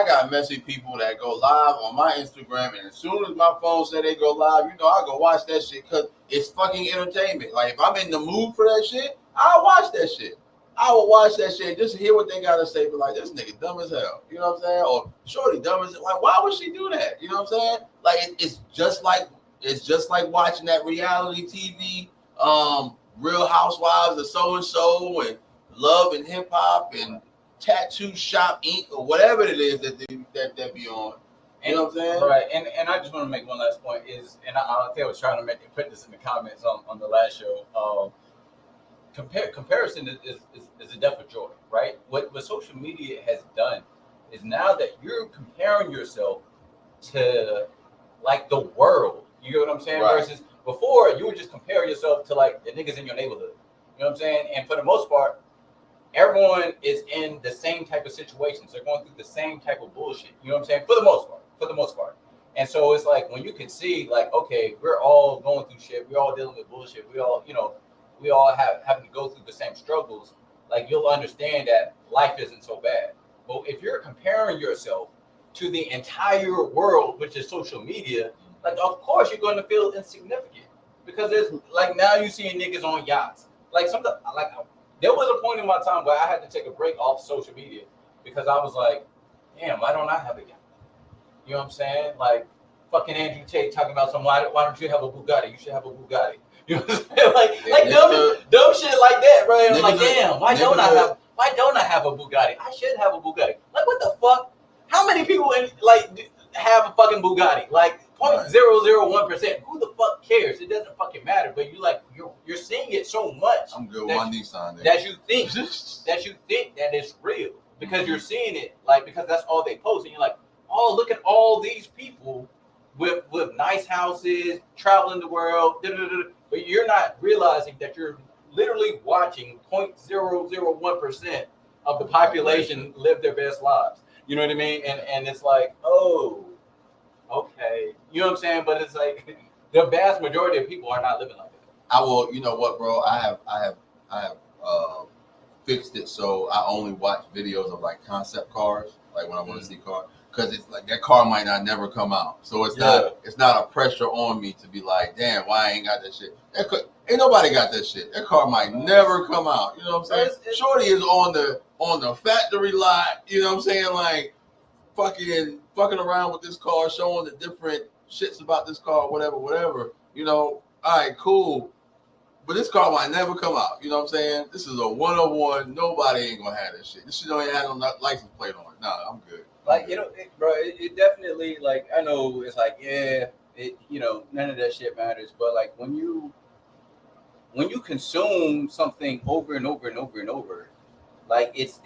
got messy people that go live on my Instagram, and as soon as my phone say they go live, I go watch that shit because it's fucking entertainment. Like, if I'm in the mood for that shit, I'll watch that shit. I will watch that shit just to hear what they gotta say. But like, this nigga dumb as hell. You know what I'm saying? Or shorty dumb as hell. Like, why would she do that? You know what I'm saying? Like, it's just like watching that reality TV, Real Housewives of so and so, and Love and Hip Hop and Tattoo Shop Inc. or whatever it is that they be on. You know what I'm saying? Right. And I just want to make one last point is, and I think I was trying to put this in the comments on the last show. Comparison is a death of joy, right? What social media has done is now that you're comparing yourself to like the world. You get what I'm saying? Right. Versus before, you would just compare yourself to like the niggas in your neighborhood. You know what I'm saying? And for the most part, everyone is in the same type of situations. They're going through the same type of bullshit. You know what I'm saying? For the most part. And so it's like when you can see like, okay, we're all going through shit. We're all dealing with bullshit. We all having to go through the same struggles. Like, you'll understand that life isn't so bad. But if you're comparing yourself to the entire world, which is social media, like, of course you're going to feel insignificant because there's like now you seeing niggas on yachts. Like, there was a point in my time where I had to take a break off social media because I was like, damn, why don't I have a yacht? You know what I'm saying? Like, fucking Andrew Tate talking about why don't you have a Bugatti? You should have a Bugatti. You know what I'm saying? Like dumb shit like that, bro. And I'm like, damn, why don't I have a Bugatti? I should have a Bugatti. Like, what the fuck? How many people have a fucking Bugatti? Like 0.001%. Who the fuck cares? It doesn't fucking matter. But you're seeing it so much. I'm good with my Nissan. That you think that it's real because you're seeing it because that's all they post, and you're like, oh, look at all these people with nice houses, traveling the world, but you're not realizing that you're literally watching 0.001% of the population live their best lives. You know what I mean? And it's like, oh, okay. You know what I'm saying? But it's like the vast majority of people are not living like that. I will, you know what, bro? I have fixed it so I only watch videos of like concept cars, like when I want to see cars. Because it's like that car might not never come out, so it's not a pressure on me to be like, damn, why I ain't got that shit. Ain't nobody got that shit. That car might never come out. You know what I'm saying? Shorty is on the factory lot. You know what I'm saying? Like fucking around with this car, showing the different shits about this car, whatever. You know, all right, cool. But this car might never come out. You know what I'm saying? This is a 101. Nobody ain't gonna have this shit. This shit don't even have no license plate on it. Nah, I'm good. Like, it definitely, like, I know it's like, none of that shit matters. But like when you consume something over and over and over and over, like it's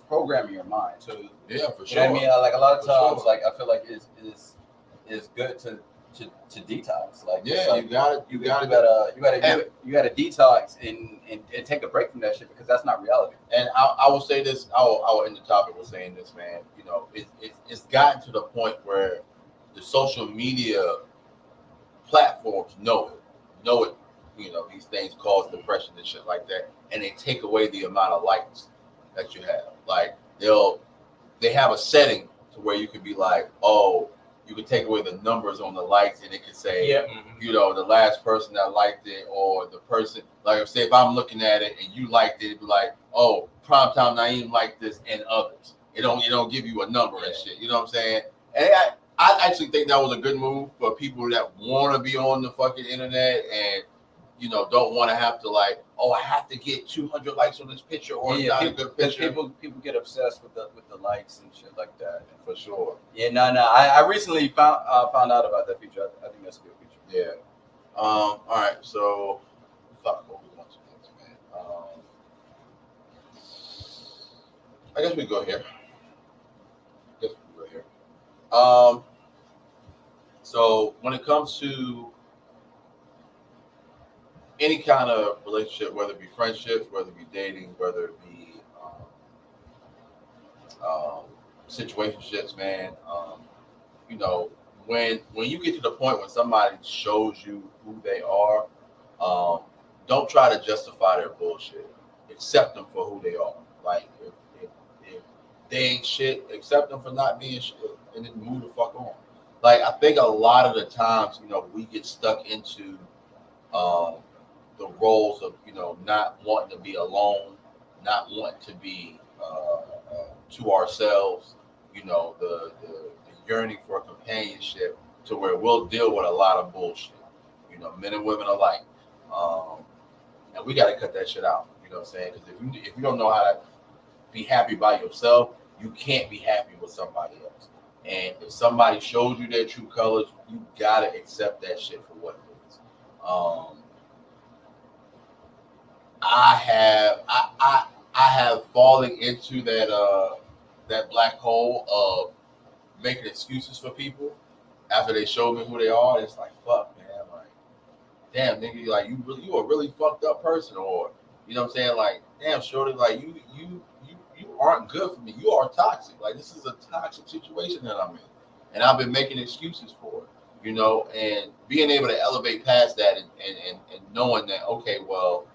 programming your mind. So Yeah, for you sure. know what I mean? Like a lot of For times, sure. like I feel like it's good to detox. Like Yeah, like, you gotta you gotta detox and take a break from that shit because that's not reality. And I will say this. I will end the topic with saying this, man. You know, it's gotten to the point where the social media platforms know it. You know, these things cause depression and shit like that, and they take away the amount of likes that you have. Like they have a setting to where you could be like, oh, you could take away the numbers on the likes, and it could say, you know, the last person that liked it, or the person, like, say if I'm looking at it and you liked it, it'd be like, oh, Primetime Naeem liked this and others. It don't give you a number and shit. You know what I'm saying? And I actually think that was a good move for people that want to be on the fucking internet and, you know, don't want to have to like, oh, I have to get 200 likes on this picture or it's not a good picture. People get obsessed with the likes and shit like that. For sure. Yeah, no. I recently found out about that feature. I think that's a good feature. Yeah. All right. So, fuck. What we want to next, man? I guess we go here. So when it comes to any kind of relationship, whether it be friendships, whether it be dating, whether it be situationships, man, you know, when you get to the point when somebody shows you who they are, don't try to justify their bullshit. Accept them for who they are. Like if they ain't shit, accept them for not being shit, and then move the fuck on. Like I think a lot of the times, you know, we get stuck into the roles of, you know, not wanting to be alone, not wanting to be to ourselves, you know, the yearning for companionship, to where we'll deal with a lot of bullshit, you know, men and women alike, and we got to cut that shit out. You know what I'm saying? Because if you don't know how to be happy by yourself, you can't be happy with somebody else. And if somebody shows you their true colors, you gotta accept that shit for what it is. I have fallen into that black hole of making excuses for people after they show me who they are. It's like, fuck, man, like, damn, nigga, like you a really fucked up person, or you know what I'm saying, like, damn, shorty, like you aren't good for me. You are toxic. Like, this is a toxic situation that I'm in, and I've been making excuses for it, you know, and being able to elevate past that and knowing that, okay, well,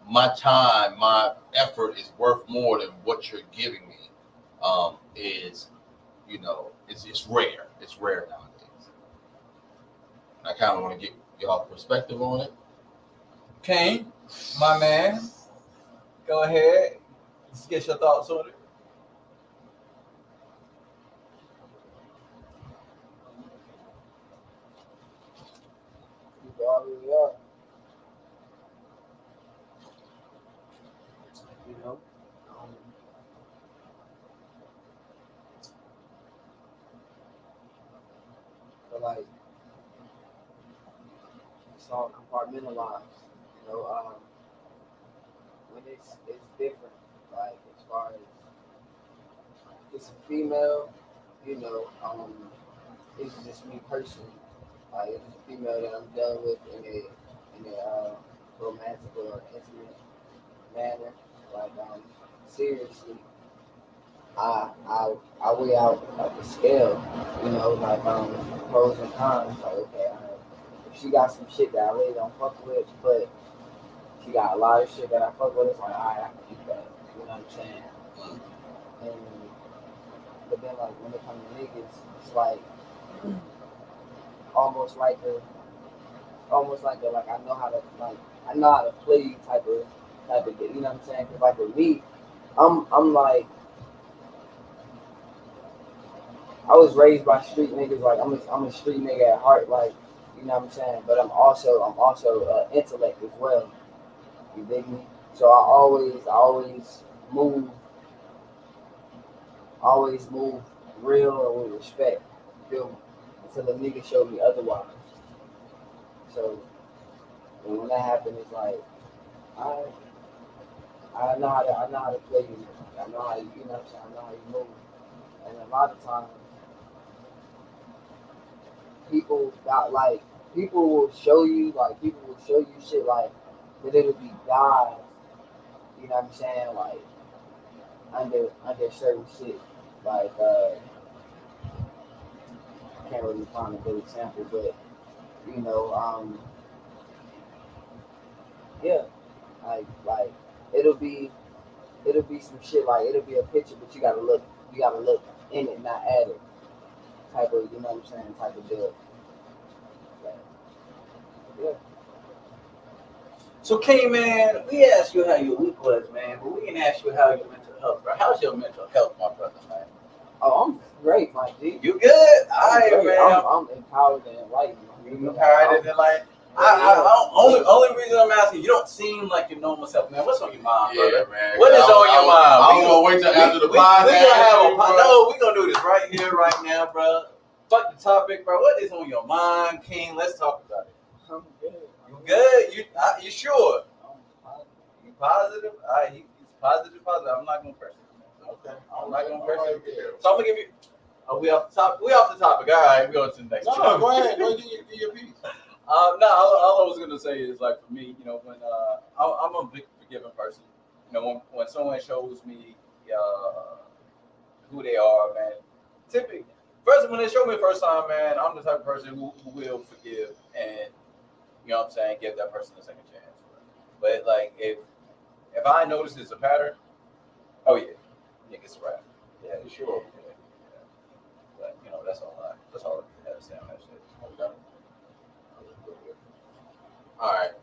my time, my effort is worth more than what you're giving me, is, you know, it's rare. It's rare nowadays. I kind of want to get y'all perspective on it. Kane, my man, go ahead. Let's get your thoughts on it. You already are. You know, but like it's all compartmentalized. You know, when it's different. Like as far as it's a female, you know, it's just me personally. Like it's a female that I'm dealing with in a romantic or intimate manner. Like seriously, I weigh out like the scale, you know, like pros and cons. Like okay, if she got some shit that I really don't fuck with, but she got a lot of shit that I fuck with, it's like alright, I can keep that. You know what I'm saying? And but then like when it comes to niggas, it's like almost like like I know how to play type of you know what I'm saying? Cause like with me, I'm like I was raised by street niggas. Like I'm a street nigga at heart. Like you know what I'm saying. But I'm also intellect as well. You dig me? So I always move real and with respect. You feel me? Until the nigga showed me otherwise. So when that happened, it's like I know how to play you. I know how you know what I'm saying. I know how you move. And a lot of times, people will show you shit like that it'll be guys. You know what I'm saying? Like under certain shit. Like I can't really find a good example, but you know, yeah, like it'll be some shit like it'll be a picture, but you gotta look in it, not at it. Type of, you know what I'm saying, type of deal. Like, yeah. So, King, man, we asked you how your week was, man, but we didn't ask you how your mental health, bro. How's your mental health, my brother, man? Oh, I'm great, my G. You good? All I'm right, great. man. I'm empowered and enlightened. You empowered and like. Only reason I'm asking, you don't seem like your normal self, man. What's on your mind, brother? Man. What is on your mind? I'm gonna wait till after the podcast. We gonna have we gonna do this right here, right now, bro. Fuck the topic, bro. What is on your mind, King? Let's talk about it. I'm good. You good? You sure? You positive? All right, he's positive. I'm not gonna press it. Okay. I'm not gonna press it. So I'm gonna give you. Oh, we off the top. We off the topic. All right, we going to the next. No, go ahead. Go ahead, get your piece. No, all I was gonna say is like for me, you know, when I'm a big forgiving person. You know, when someone shows me who they are, man. Typically, when they show me the first time, man, I'm the type of person who will forgive and, you know what I'm saying, give that person a second chance. But like if I notice it's a pattern, oh yeah, it's a wrap. Yeah, sure. Yeah. But you know, that's all I have to say on that shit. Okay. All right.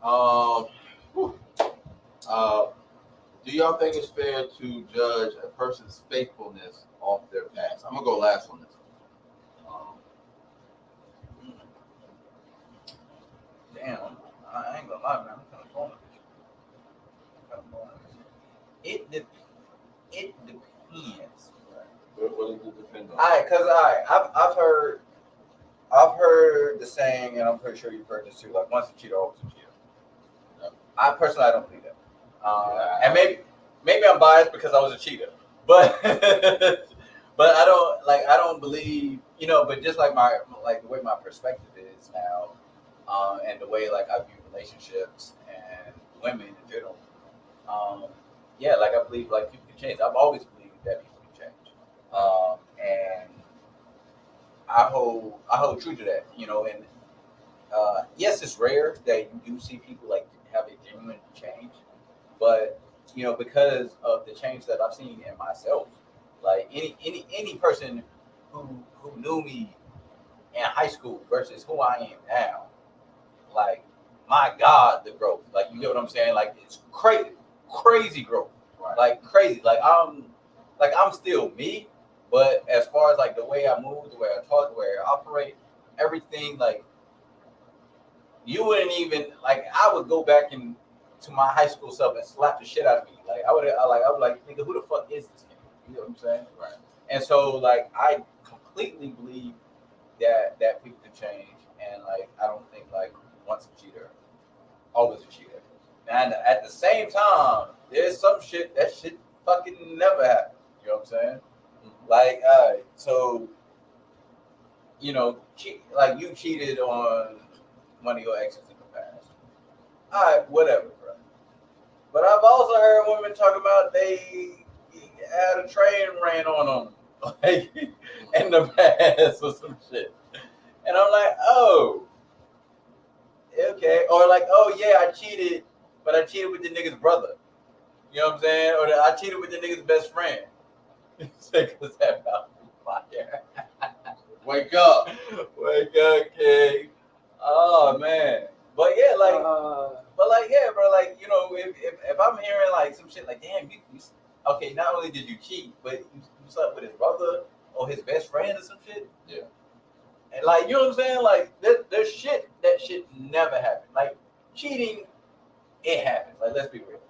Do y'all think it's fair to judge a person's faithfulness off their past? I'm gonna go last on this. Damn, I ain't gonna lie, man. I'm kind of going. It depends. What does it depend on? I've heard the saying, and I'm pretty sure you've heard this too. Like, once a cheater, always a cheater. I don't believe that. And maybe I'm biased because I was a cheater, but but I don't believe, you know. But just like the way my perspective is now, and the way like I view relationships and women in general, yeah, like I believe like people can change. I've always believed that people can change, and I hold true to that, you know. And yes, it's rare that you do see people like have a genuine change, but you know, because of the change that I've seen in myself, like any person who knew me in high school versus who I am now, like my God, the growth, like you get what I'm saying, like it's crazy growth, right? Like crazy, like I'm still me, but as far as like the way I move, the way I talk, the way I operate, everything, like you wouldn't even like. I would go back to my high school self and slap the shit out of me. Like I would like, nigga, who the fuck is this nigga? You know what I'm saying? Right. And so like I completely believe that people can change, and like I don't think like once a cheater, always a cheater. And at the same time, there's some shit that shit fucking never happened. You know what I'm saying? Like, so, you know, like you cheated on one of your exes in the past. All right, whatever, bro. But I've also heard women talk about they had a train ran on them, like in the past or some shit. And I'm like, oh, okay. Or like, oh yeah, I cheated, but I cheated with the nigga's brother. You know what I'm saying? Or I cheated with the nigga's best friend. Because that about fire. Wake up, King. Oh man, but yeah, like, yeah, bro, like, you know, if I'm hearing like some shit like, damn, you okay, not only did you cheat, but you slept with his brother or his best friend or some shit. Yeah. And like, you know what I'm saying? Like, there's shit that shit never happened. Like cheating, it happens. Like, let's be real.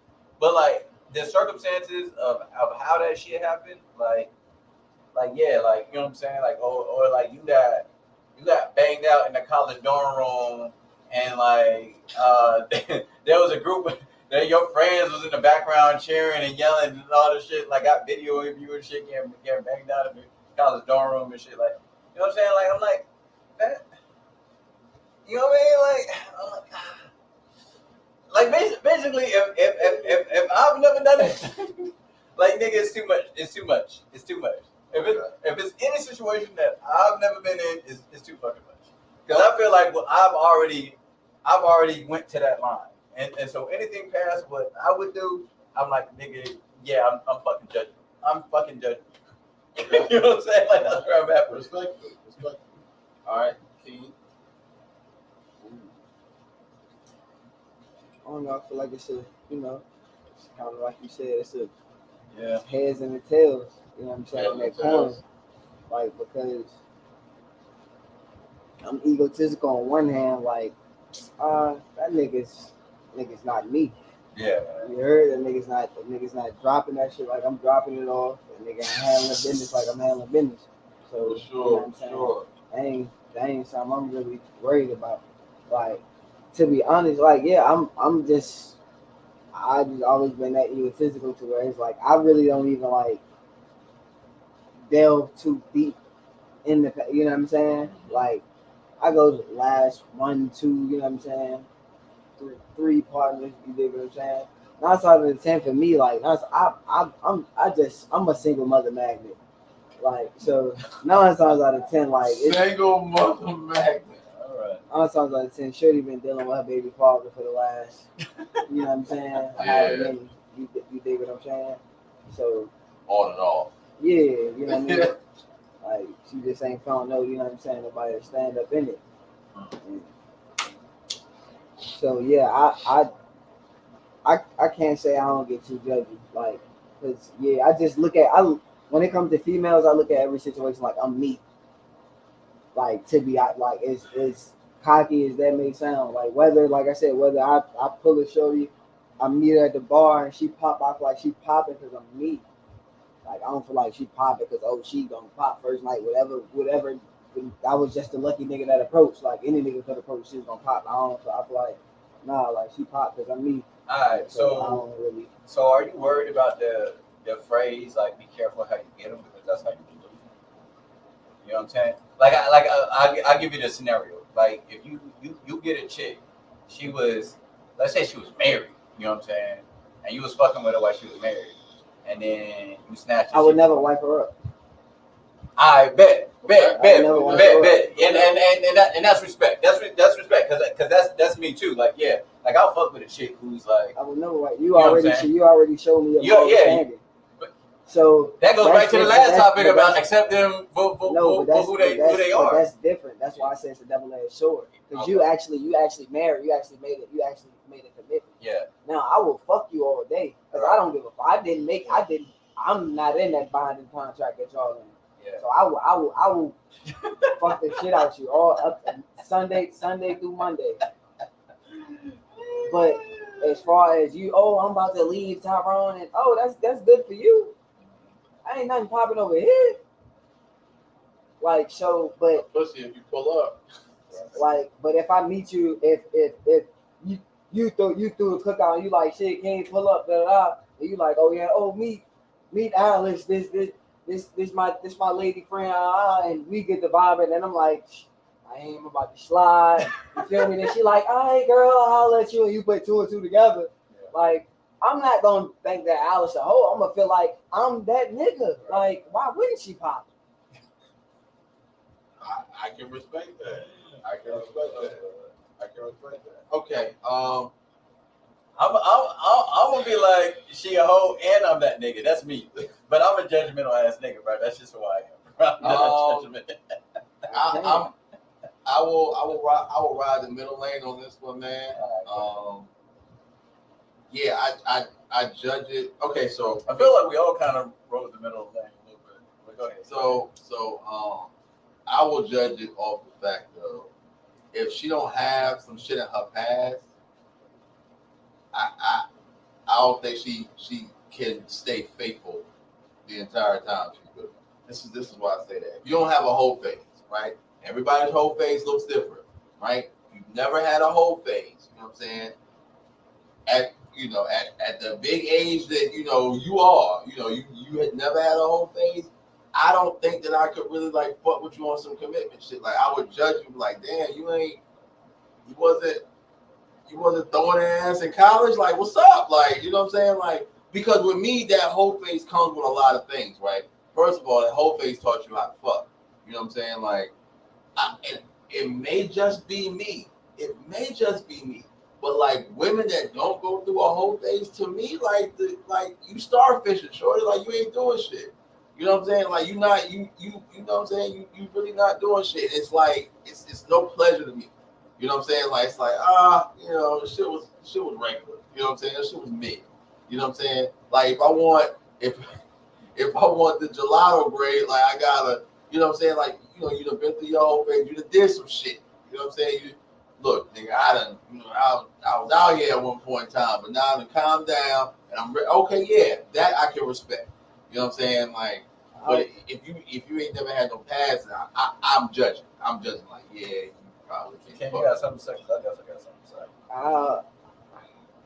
But like the circumstances of how that shit happened, like yeah, like, you know what I'm saying? Like, or like you got banged out in the college dorm room, and like there was a group Then your friends was in the background cheering and yelling and all this shit. Like, got video of you and shit getting banged out of the college dorm room and shit. Like, you know what I'm saying? Like, I'm like, that. You know what I mean? Like basically, if I've never done it, like nigga, it's too much. It's too much. It's too much. If it's any situation that I've never been in, it's too fucking much. Because I feel like I've already went to that line, and so anything past what I would do, I'm like nigga, yeah, I'm fucking judging. I'm fucking judging. You know what I'm saying? Like that's where I'm at. Respectfully. All right, King. I don't know. I feel like it's a, it's kind of like you said, it's Yeah. heads and the tails. You know what I'm saying? Heads That and coin, tails. like because I'm egotistical on one hand, like that nigga's not me. Yeah. You heard that nigga's not dropping that shit like I'm dropping it off. That nigga ain't handling business like I'm handling business. So For you know what sure, I'm saying? sure. That ain't something I'm really worried about. Like, to be honest, like yeah, I just always been that egotistical to where it's like I really don't even like delve too deep in the, you know what I'm saying? Like I go to the last 1, 2, you know what I'm saying? Three partners, you dig what I'm saying? 9 times out of 10 for me, like I'm a single mother magnet. Like so 9 times out of 10, like it's Single mother magnet. All right. 9 times out of 10, Shorty been dealing with her baby father for the last, you know what I'm saying? However many, you dig what I'm saying? So On and off. yeah, you know what I mean? Like she just ain't found no, you know what I'm saying, nobody to stand up in it. And so yeah, I can't say I don't get too judgy, like, cause yeah, I just look at when it comes to females, I look at every situation like I'm me. Like to be like as cocky as that may sound, like whether like I said, whether I pull a shorty, I meet her at the bar and she pop, I feel like she popping because I'm me. Like I don't feel like she popping because she gonna pop first night, whatever. I was just a lucky nigga that approached. Like any nigga could approach, she's gonna pop. I feel like nah, like she popped because I'm me. All right. So I don't really. So are you worried about the phrase like "be careful how you get them" because that's how you lose them? You know what I'm saying? Like I give you the scenario. Like if you get a chick, let's say she was married. You know what I'm saying? And you was fucking with her while she was married, and then you snatched. I would never wipe her up. I bet. And that's respect. That's respect because that's me too. Like yeah, like I'll fuck with a chick who's like. I would never wipe. You already showed me your understanding. So that goes back to the last topic about accept them for who they are. That's different. That's why I say it's a double-edged sword. Because you actually married. You actually made a commitment. Yeah. Now I will fuck you all day because I don't give a fuck. I'm not in that binding contract that y'all in. Yeah. So I will fuck the shit out you all up Sunday through Monday. But as far as you, I'm about to leave Tyrone, and that's good for you. I ain't nothing popping over here. Like so, but pussy if you pull up. Like, but if I meet you, if you threw a cookout and you like shit, can't pull up, and you like, meet Alice, this my lady friend, and we get the vibe, and then I'm like, I ain't about to slide. You feel me? Then she like, all right, girl, I'll let you, and you put 2 and 2 together. Like, I'm not gonna think that Alice a hoe. I'm gonna feel like I'm that nigga. Like, why wouldn't she pop? I can respect that. Okay. I'm gonna be like she a hoe and I'm that nigga. That's me. But I'm a judgmental ass nigga, bro. That's just who I am. I'm not judgmental. I will ride the middle lane on this one, man. Yeah, I judge it. Okay, so I feel like we all kind of rode the middle lane a little bit. But go ahead. So I will judge it off the fact of if she don't have some shit in her past, I don't think she can stay faithful the entire time she's with me. This is why I say that. If you don't have a whole phase, right? Everybody's whole phase looks different, right? If you've never had a whole phase, you know what I'm saying? you know, at the big age that, you know, you are, you know, you had never had a whole phase. I don't think that I could really like fuck with you on some commitment shit. Like I would judge you like, damn, you wasn't throwing ass in college. Like, what's up? Like, you know what I'm saying? Like, because with me, that whole phase comes with a lot of things, right? First of all, that whole phase taught you how to fuck. You know what I'm saying? Like, it may just be me. It may just be me. But like women that don't go through a whole phase, to me, like you starfishing, shorty. Like you ain't doing shit. You know what I'm saying? Like you know what I'm saying? You really not doing shit. It's like it's no pleasure to me. You know what I'm saying? Like it's like you know, the shit was regular. You know what I'm saying? That shit was mid. You know what I'm saying? Like if I want the gelato grade, like I gotta, you know what I'm saying? Like, you know, you done been through your whole phase, you done did some shit. You know what I'm saying? Look, nigga, I was out here at one point in time, but now I done calm down and I'm okay, yeah, that I can respect. You know what I'm saying? Like, but if you ain't never had no past, I'm judging. I'm judging like, yeah, you probably can't. You got something to say? I guess I got something to say.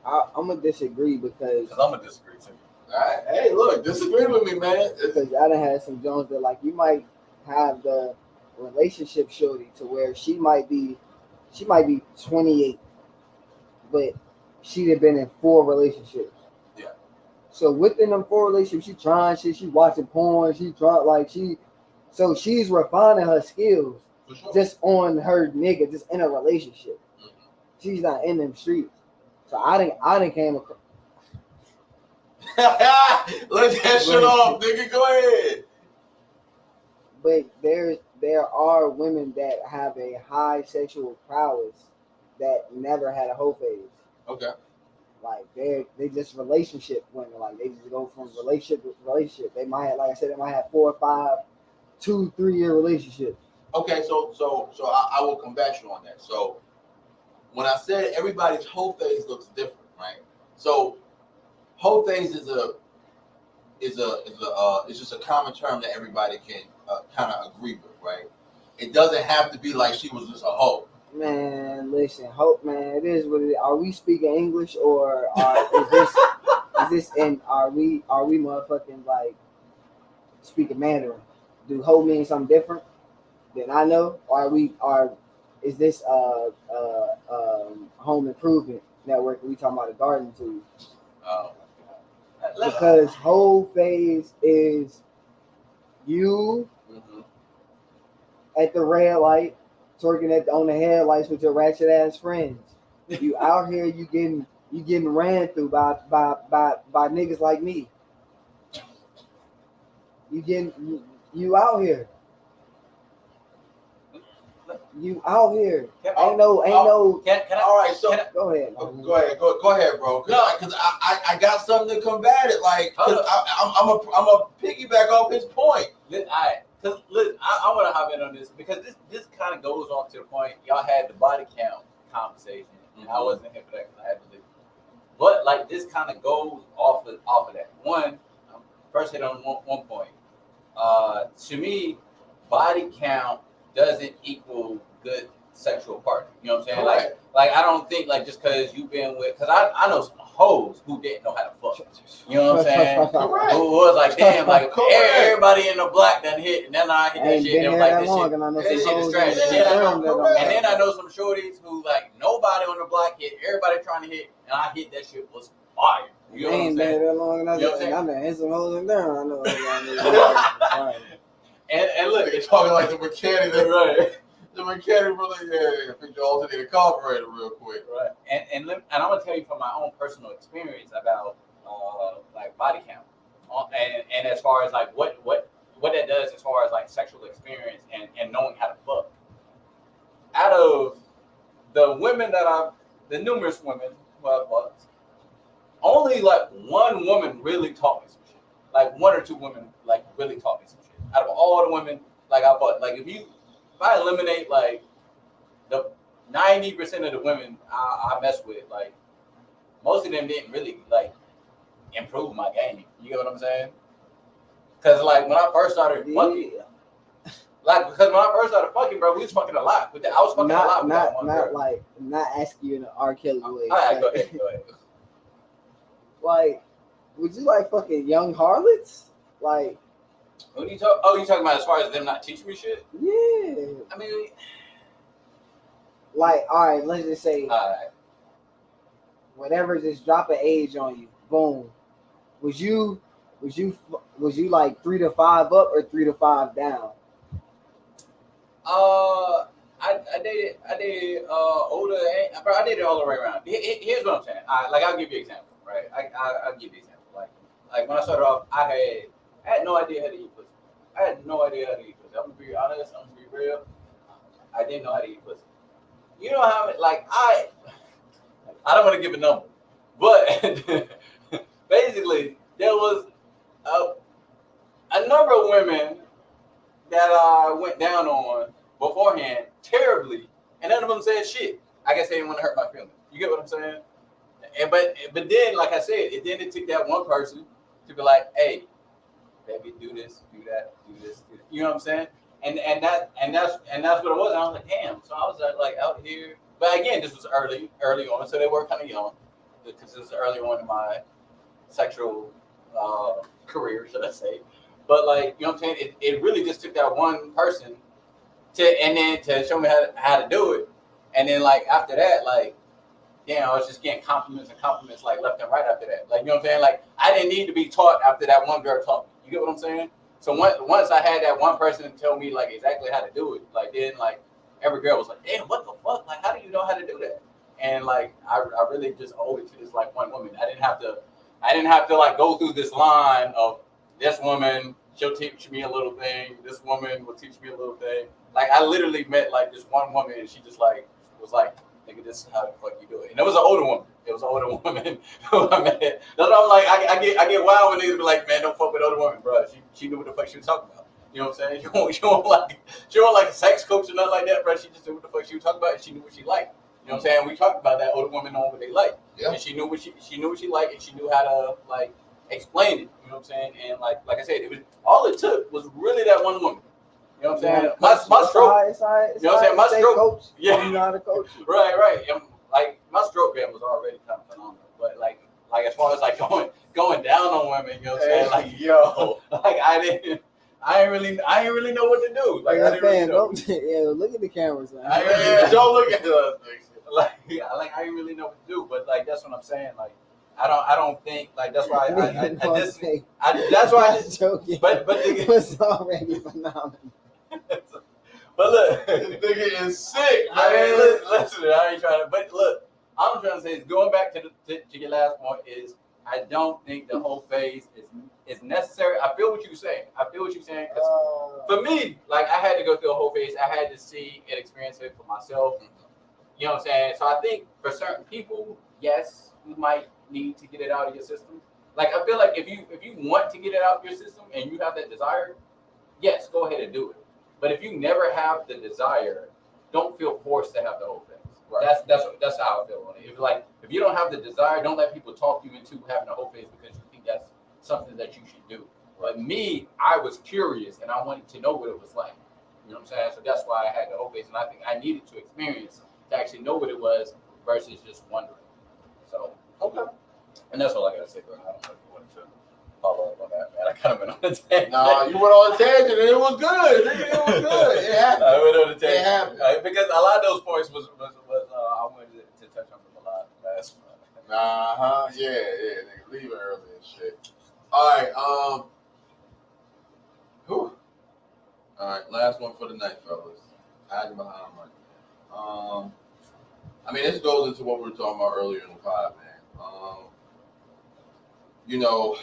I'm gonna disagree because I'm gonna disagree too. All right, hey, look, disagree with me, man. Because I done had some Jones that like you might have the relationship shorty to where she might be 28, but she'd have been in 4 relationships. Yeah. So within them 4 relationships, she trying shit, she watching porn, so she's refining her skills just on her nigga, just in a relationship. Mm-hmm. She's not in them streets. So I didn't came across. Let that shit off, nigga. Go ahead. But there are women that have a high sexual prowess that never had a whole phase. Okay. Like they just relationship women. Like they just go from relationship to relationship. They might have, like I said, 4 or 5, 2-3 year relationships. Okay, so I will combat you on that. So when I said everybody's whole phase looks different, right? So whole phase is just a common term that everybody can kind of agree with, right? It doesn't have to be like she was just a hoe. Man, listen, hope, man, it is what it is. Are we speaking English or is this in? Are we motherfucking like speaking Mandarin? Do hoe mean something different than I know? Or is this Home Improvement Network? We talking about a garden tool? Oh. Because whole phase is you at the red light, twerking on the headlights with your ratchet ass friends. You out here, you getting ran through by niggas like me. You out here. You out here. Ain't no. All right, so go ahead. Go ahead, bro. Because I got something to combat it. Like, cause I'm a piggyback off his point. Because I want to hop in on this because this kind of goes off to the point y'all had the body count conversation. And I wasn't here for that because I had to leave. But like this kind of goes off of that. One, first hit on one point. To me, body count doesn't equal good sexual partner. You know what I'm saying? Correct. Like I don't think like just because you've been with, because I know some hoes who didn't know how to fuck. You know what I'm saying? Correct. Who was like, damn, like everybody in the block done hit, and then I hit that shit. And like, this shit is trash. And then I know some shorties who like nobody on the block hit, everybody trying to hit, and I hit that shit was fire. You know what I'm saying? That long enough, and I'm in some hoes in there. I know. And look, they're talking like the mechanic, right? The mechanic really, yeah, pick the alternator carburetor real quick, right? And I'm gonna tell you from my own personal experience about like body count, and as far as like what that does as far as like sexual experience and knowing how to fuck. Out of the women the numerous women who I've fucked, only like one woman really taught me some shit. Like 1 or 2 women like really taught me some shit. Out of all the women, like I fucked, like if I eliminate like the 90% of the women I mess with, like most of them didn't really like improve my game. You get what I'm saying? Because like when I first started fucking, bro, we was fucking a lot. I was fucking a lot. Not asking you in an R. Kelly way. All right, go ahead. Like, would you like fucking young harlots? Like, What do you talk? Oh, you talking about as far as them not teaching me shit? yeah. I mean, Like, all right, let's just say alright. whatever, just drop an age on you. Boom. Was you like 3 to 5 up or 3 to 5 down? I dated older, bro. I dated all the way around. Here's what I'm saying. I'll give you an example, right? I'll give you an example. Like when I started off, I had no idea how to eat pussy. I had no idea how to eat pussy. I'm gonna be honest. I'm gonna be real. I didn't know how to eat pussy. You know how like I don't want to give a number, but basically there was a number of women that I went down on beforehand terribly, and none of them said shit. I guess they didn't want to hurt my feelings. You get what I'm saying? And but then, like I said, it took that one person to be like, hey, baby, do this, do that, do this, do that. You know what I'm saying? And that's what it was. And I was like, damn. So I was like out here. But again, this was early on, so they were kind of young because this was early on in my sexual career, should I say? But like, you know what I'm saying? It really just took that one person to show me how to do it, and then like after that, like, damn, I was just getting compliments and compliments like left and right after that. Like, you know what I'm saying? Like, I didn't need to be taught after that one girl taught me. You get what I'm saying? So once I had that one person tell me like exactly how to do it, like then like every girl was like, damn, what the fuck? Like, how do you know how to do that? And like I really just owed it to this like one woman. I didn't have to like go through this line of this woman, she'll teach me a little thing, this woman will teach me a little thing. Like I literally met like this one woman and she just like was like, nigga, this is how the fuck you do it. And it was an older woman. It was an older woman who I met. That's what I'm like, I get wild when niggas be like, man, don't fuck with older women, bro. She knew what the fuck she was talking about. You know what I'm saying? She don't like a sex coach or nothing like that, bro. She just knew what the fuck she was talking about and she knew what she liked. You know what I'm saying? We talked about that. Older women know what they like. Yeah. And she knew what she liked and she knew how to like explain it. You know what I'm saying? And like I said, it was all it took was really that one woman. You know what I'm saying? My stroke. You know what I'm saying? My stroke. Coach, yeah. You know how to coach. Right. And, like my stroke game was already kind of phenomenal. But like as far as like going down on women, you know what I'm saying? Like yo, like I didn't really know what to do. Like I didn't really know. Look at the cameras, man. Don't look at us. Like I didn't really know what to do. But like that's what I'm saying. Like I don't think like that's why that's why I just joking. But it was already phenomenal. But look, this nigga is sick. I mean, listen, I ain't trying to. But look, all I'm trying to say is going back to your last point is I don't think the whole phase is necessary. I feel what you're saying. Cause for me, like I had to go through a whole phase. I had to see and experience it for myself. You know what I'm saying? So I think for certain people, yes, you might need to get it out of your system. Like I feel like if you want to get it out of your system and you have that desire, yes, go ahead and do it. But if you never have the desire, don't feel forced to have the whole thing. Right. That's how I feel on it. If you don't have the desire, don't let people talk you into having a whole phase because you think that's something that you should do. But me, I was curious and I wanted to know what it was like. You know what I'm saying? So that's why I had the whole phase, and I think I needed to experience to actually know what it was versus just wondering. So okay, and that's all I gotta say, bro. I don't know if you wanted to follow up on that, man. I kind of went on a tangent. No, you went on a tangent and it was good. It was good. It happened. I went on a tangent. It happened. Because a lot of those points was I wanted to touch on them a lot last month. Yeah, nigga, leave it early and shit. All right, whew. All right, last one for the night, fellas. Hiding behind money. I mean, this goes into what we were talking about earlier in the pod, man. You know,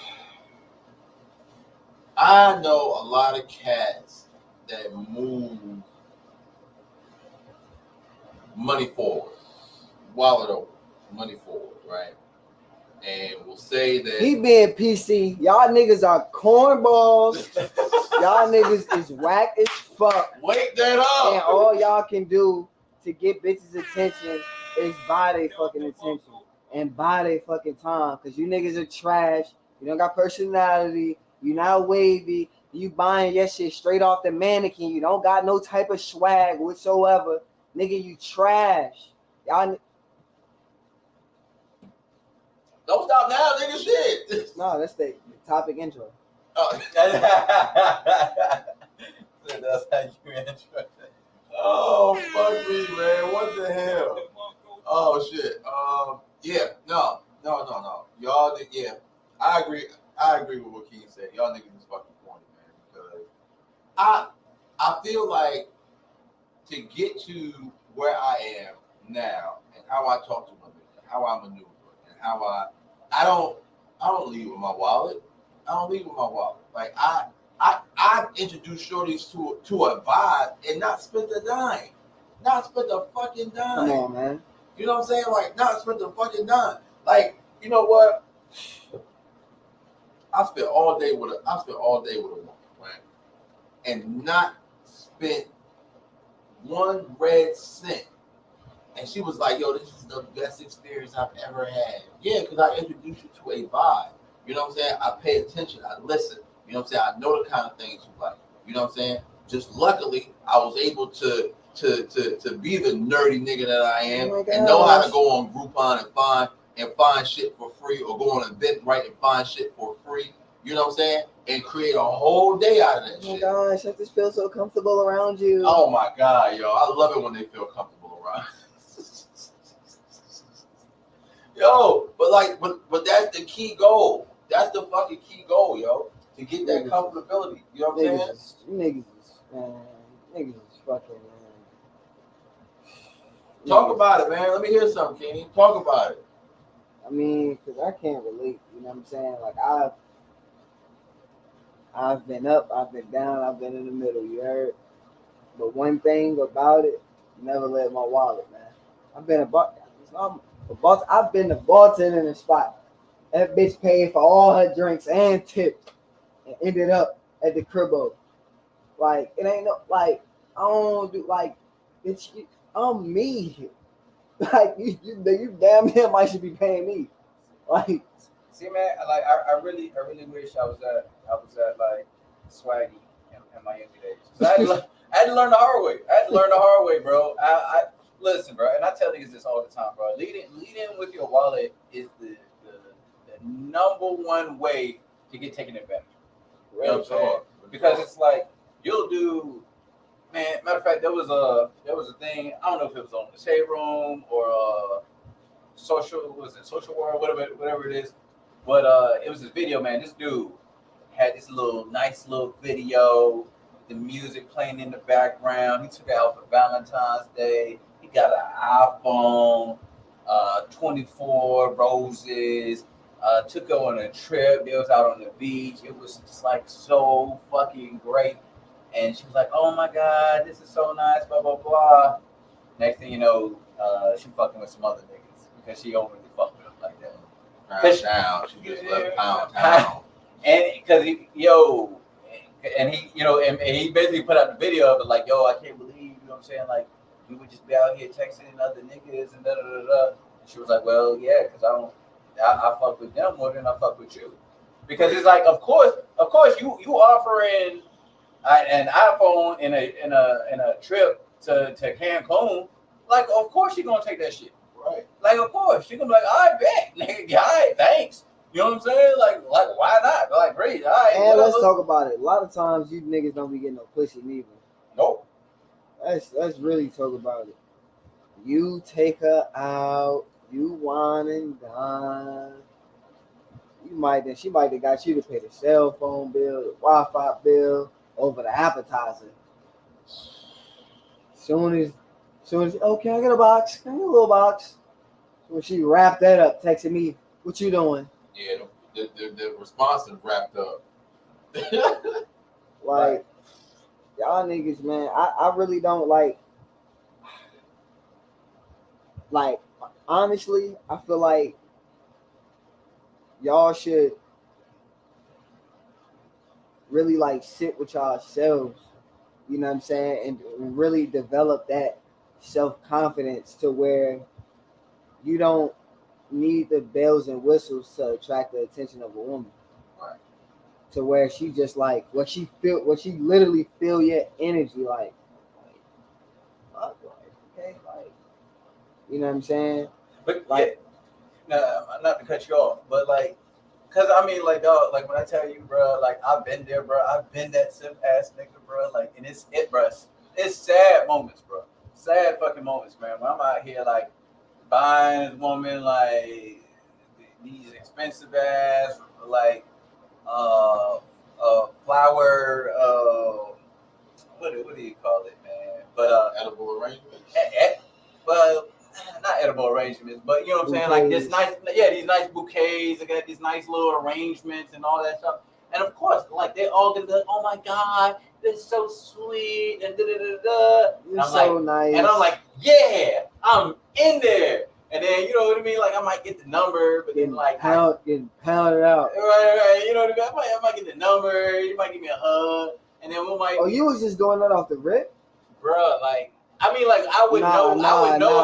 I know a lot of cats that move money forward, wallet open, money forward, right? And will say that he being PC. Y'all niggas are cornballs. Y'all niggas is whack as fuck. Wake that up. And all y'all can do to get bitches' attention is buy their fucking attention and buy their fucking time. Cause you niggas are trash. You don't got personality. You not wavy. You buying your shit straight off the mannequin. You don't got no type of swag whatsoever. Nigga, you trash. Y'all. Don't stop now, nigga. Shit. No, that's the topic intro. Oh. So that's how you intro it. Oh, fuck me, man. What the hell? Oh, shit. Yeah. No. Y'all, yeah. I agree with what King said. Y'all niggas is fucking corny, man. Because I feel like to get to where I am now and how I talk to women and how I maneuver and how I don't leave with my wallet. I don't leave with my wallet. Like I introduced shorties to a vibe and not spend a dime. Not spend a fucking dime. Come on, man. You know what I'm saying? Like not spend a fucking dime. Like, you know what? I spent all day with a woman, right? And not spent one red cent. And she was like, yo, this is the best experience I've ever had. Yeah, because I introduced you to a vibe. You know what I'm saying? I pay attention. I listen. You know what I'm saying? I know the kind of things you like. You know what I'm saying? Just luckily, I was able to be the nerdy nigga that I am and know how to go on Groupon and find shit for free, or go on Eventbrite and find shit for free. You know what I'm saying? And create a whole day out of that shit. Oh my gosh, I just feel so comfortable around you. Oh my God, yo. I love it when they feel comfortable around. Yo, but that's the key goal. That's the fucking key goal, yo. To get that comfortability. You know what I'm saying? Niggas is fucking, man. Talk about it, man. Let me hear something, Kenny. Talk about it. I mean, because I can't relate. You know what I'm saying? Like, I've been up, I've been down, I've been in the middle, you heard? But one thing about it, never let my wallet, man. I've been the bartender in the spot. That bitch paid for all her drinks and tips and ended up at the cribbo. Like, it ain't no, like, I don't do, like, it's, I'm me. Like, you damn near might should be paying me. Like, See, man, like I really wish I was at like Swaggy in my younger days. So I had to learn the hard way. Bro. I listen, bro, and I tell niggas this all the time, bro. Leading with your wallet is the number one way to get taken advantage of. You know what I'm saying? Because it's like you'll do. Man, matter of fact, there was a thing. I don't know if it was on the Shade Room or social world, whatever it is. But it was this video, man. This dude had this nice little video, the music playing in the background. He took it out for Valentine's Day. He got an iPhone, 24 roses. Took her on a trip. They was out on the beach. It was just like so fucking great. And she was like, "Oh my God, this is so nice." Blah blah blah. Next thing you know, she fucking with some other niggas because she don't really fuck with them like that. She just left pound. And because he basically put out the video of it like, yo, I can't believe, you know what I'm saying? Like, we would just be out here texting other niggas and da da da da. And she was like, well, yeah, because I fuck with them more than I fuck with you. Because it's like, of course, you offering an iPhone in a trip to Cancun, like, of course you're gonna take that shit. Right. Like, of course, you're gonna be like, all right, bet, nigga, all right, thanks. You know what I'm saying? Like, why not? Like, great, all right. And let's talk about it. A lot of times, you niggas don't be getting no pussy neither. Nope. Let's really talk about it. You take her out, you wine and dine. She might have got you to pay the cell phone bill, the Wi-Fi bill, over the appetizer. Soon as, oh, can I get a box? Can I get a little box? So when she wrapped that up, texting me, what you doing? Yeah, the response is wrapped up. Like, y'all niggas, man, I really don't like, honestly, I feel like y'all should really, like, sit with yourselves, you know what I'm saying, and really develop that self-confidence to where you don't need the bells and whistles to attract the attention of a woman. Right. To where she just like what she literally feel your energy like okay, like, you know what I'm saying? But like, not to cut you off, but like, cause I mean, like, dog, like when I tell you, bro, like I've been there, bro. I've been that simp ass nigga, bro. Like, and it's bro. It's sad moments, bro. Sad fucking moments, man. When I'm out here like buying this woman like these expensive ass like flower what do you call it, man? But Edible arrangements. Well, not edible arrangements, but you know what I'm saying, like this nice, these nice bouquets. I got these nice little arrangements and all that stuff. And of course, like they're all gonna be like, "Oh my god, this is so sweet," and da da da da. You're so nice. And I'm like, "Yeah, I'm in there." And then you know what I mean? Like I might get the number, but then like getting pounded out. Right. You know what I mean? I might get the number. You might give me a hug, and then we might. Oh, you was just doing that off the rip, Bruh, like. I mean, like I would know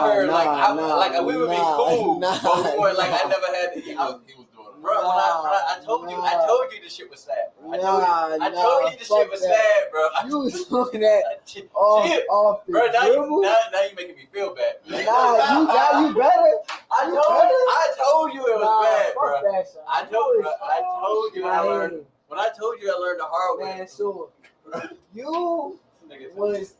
her, like we would be cool, but we weren't like I never had to. He was doing it. Bro, I told you the shit was sad. I told you the shit was sad, bro. You was doing that off the bro. Now you making me feel bad. Nah, you better. I told you it was bad, bro. I told you I learned. When I told you I learned the hard way. Man, so you was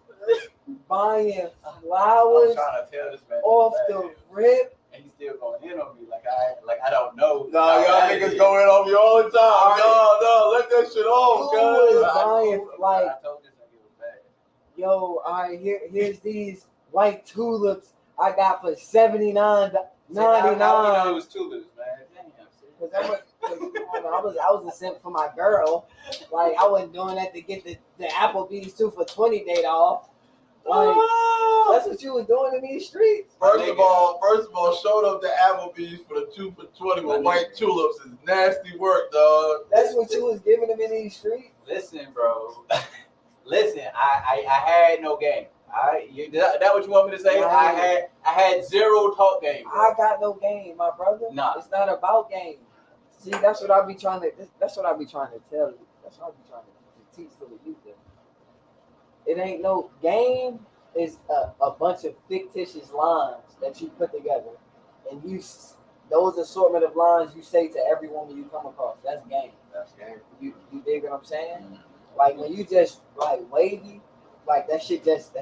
buying flowers trying to tell this man off the rip, and he's still going in on me like I don't know. No, y'all niggas going on me all the time. No, let that shit off, you was guys. buying like, I told this nigga it was bad. yo, all right, here's these white tulips I got for $79.99. It was tulips, man. Cause I was a simp for my girl. Like I wasn't doing that to get the Applebee's 2 for $20 date off. Like that's what you was doing in these streets. First of all, showed up to Applebee's for the 2 for $20 with white tulips is nasty work, dog. That's what you was giving them in these streets. Listen, bro. Listen, I had no game. That what you want me to say? I had zero talk game. Bro. I got no game, my brother. Nah. It's not about game. See, that's what I be trying to. That's what I be trying to tell you. That's what I be trying to teach to the youth. It ain't no game. Is a bunch of fictitious lines that you put together, and those assortment of lines you say to every woman you come across. That's game. That's game. You dig what I'm saying? Like when you just like wavy, like that shit just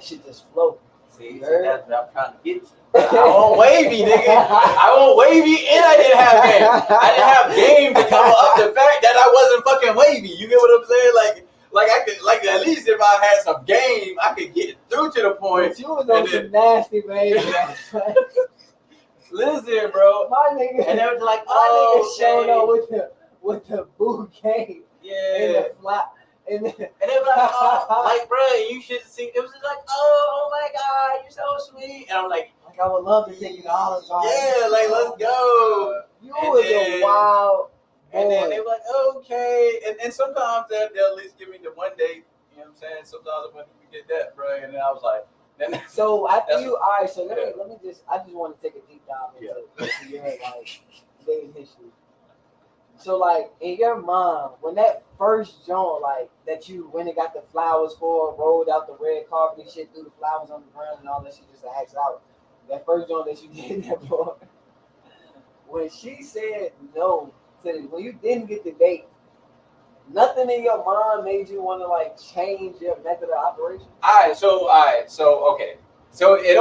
flow. See, that's what I'm trying to get to. I want wavy, nigga. I want wavy, and I didn't have game. I didn't have game to cover up the fact that I wasn't fucking wavy. You get what I'm saying? Like I could, like at least if I had some game, I could get through to the point. But you was on some nasty baby. Listen, bro. My nigga, and they was like, nigga showing up with the bouquet. Yeah. And the flat. And they were like, oh, like, bro, you should see. It was just like, oh my God, you're so sweet. And I'm like I would love to take you to Olive Garden. Yeah, like, let's go. You was a wild. And then they were like, okay. And sometimes they'll at least give me the one date. You know what I'm saying? Sometimes I want to get that, bro. And then I was like, so after you, all right. So let me just. I just want to take a deep dive into your like dating history. So like in your mind, when that first joint like that you went and got the flowers for, rolled out the red carpet and shit, threw the flowers on the ground and all that shit just asked out. That first joint that you did that for, when she said no to this, when you didn't get the date, nothing in your mind made you want to like change your method of operation. All right. So okay. So it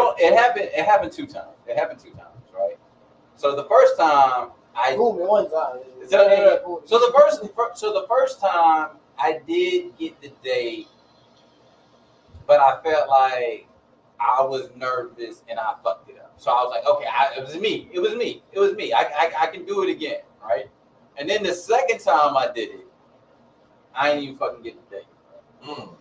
happened 2 times. It happened 2 times, right? So the first time fooled me one time. So the first time I did get the date, but I felt like I was nervous and I fucked it up. So I was like, okay, it was me. I can do it again, right? And then the second time I did it, I ain't even fucking get the date.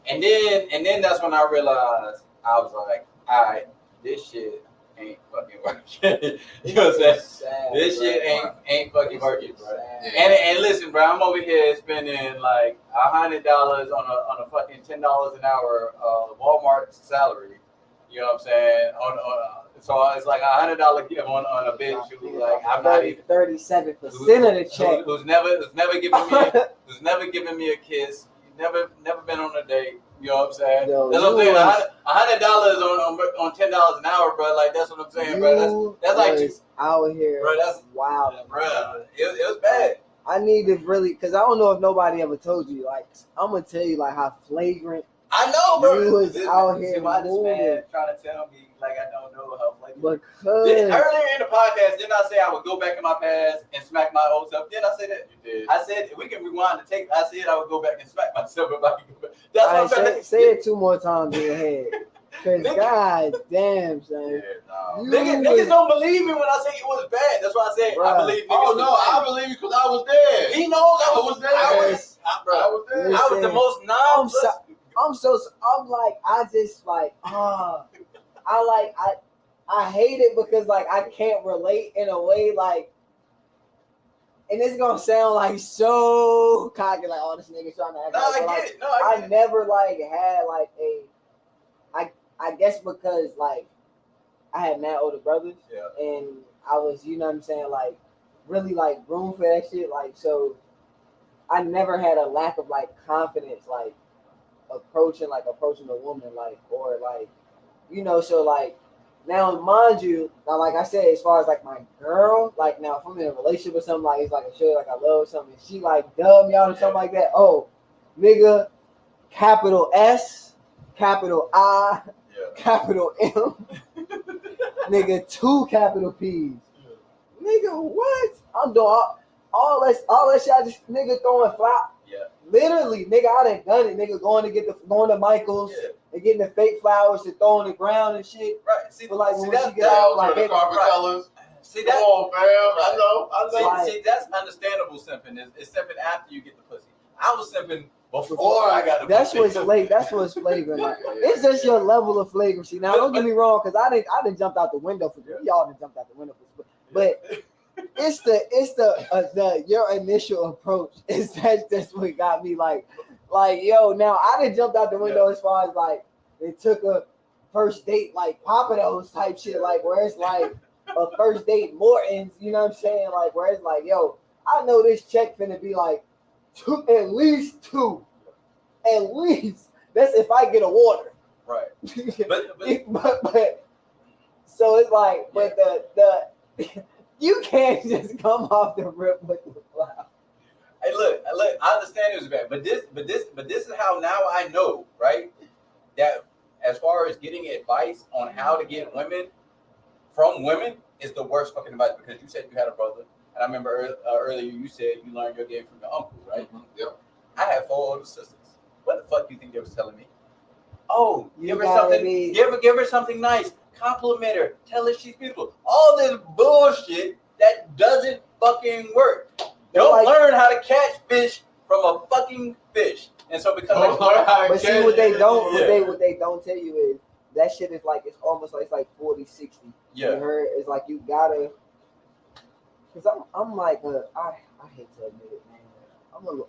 And then that's when I realized I was like, all right, this shit ain't fucking working. You know what I'm saying? This shit ain't fucking working, bro. And listen, bro, I'm over here spending like $100 on a fucking $10 an hour Walmart salary. You know what I'm saying? So it's like $100 give on a bitch who like I'm not even 37% of the check. Who's never giving me a kiss. never been on a date. You know what I'm saying? Yo, That's what I'm saying. was- $100 on $10 an hour, bro. Like that's what I'm saying, bro. That's like, was out here, bro. That's wild, bro. It was bad. I need to really, cause I don't know if nobody ever told you. Like, I'm gonna tell you like how flagrant. I know, bro. You was out here See why this man moving. trying to tell me like I don't know how flagrant. Because Earlier in the podcast, didn't I say I would go back in my past and smack my old self? Didn't I say that? You did. I said we can rewind the tape. I said I would go back and smack myself if I could go back. That's what I'm trying say it 2 more times in your head. Cause Nigga. god damn, Yeah, son. no. You Niggas don't believe me when I say it was bad. That's why I said I Bruh. believe niggas. Oh no, I believe you because I was there. He knows I was there. there. Yes. I was there. Listen. I was the most I'm like, I just like, I hate it because like I can't relate in a way like, and it's gonna sound like so cocky, like oh this nigga trying to act. No, like, I but, get like, it. No, I I get it. never like had like I guess because like I had mad older brothers Yeah. and I was, you know what I'm saying, like really like room for that shit. Like so I never had a lack of like confidence like approaching a woman like or like you know, so like now mind you, now like I said, as far as like my girl, like now if I'm in a relationship with something like it's like a shit like I love something, she like dumb y'all or something like that. Oh, nigga, capital S, capital I, Yeah. capital M, nigga, 2 capital P's. Nigga, what? I'm doing all that shit. I just nigga throwing flop. Yeah. Literally, nigga, I done done it. Nigga going to Michael's Yeah. and getting the fake flowers to throw on the ground and shit. Right. See, But like see when that's she get out, like the carpet right. colors. See Come that. on, fam. I know. Like- See, that's understandable simping. It's simping after you get the pussy. I was simping before I got the That's pussy. That's what's flagrant. Like, it's just your level of flagrancy. Now, don't get me wrong, because I didn't jump out the window for y'all. Didn't jump out the window for, but it's the your initial approach is that's what got me like yo. Now I didn't jump out the window as far as like it took a first date like Papados type shit like where it's like a first date Morton's. You know what I'm saying? Like where it's like yo, I know this check finna be like. At least 2. At least. That's if I get a water. Right. But so it's like, but the you can't just come off the rip with the flower. Hey, look, I understand it was bad, but this is how now I know, right? That as far as getting advice on how to get women from women is the worst fucking advice because you said you had a brother. And I remember earlier you said you learned your game from your uncle, right? Mm-hmm. Yep. I had 4 older sisters. What the fuck do you think they was telling me? Oh, give her gotta something. be- Give her something nice. Compliment her. Tell her she's beautiful. All this bullshit that doesn't fucking work. Don't like- learn how to catch fish from a fucking fish. And so because But see what they don't Yeah. what they don't tell you is that shit is like it's almost like it's like 40-60. yeah, You heard? It's like you gotta because I'm like I hate to admit it, man. I'm an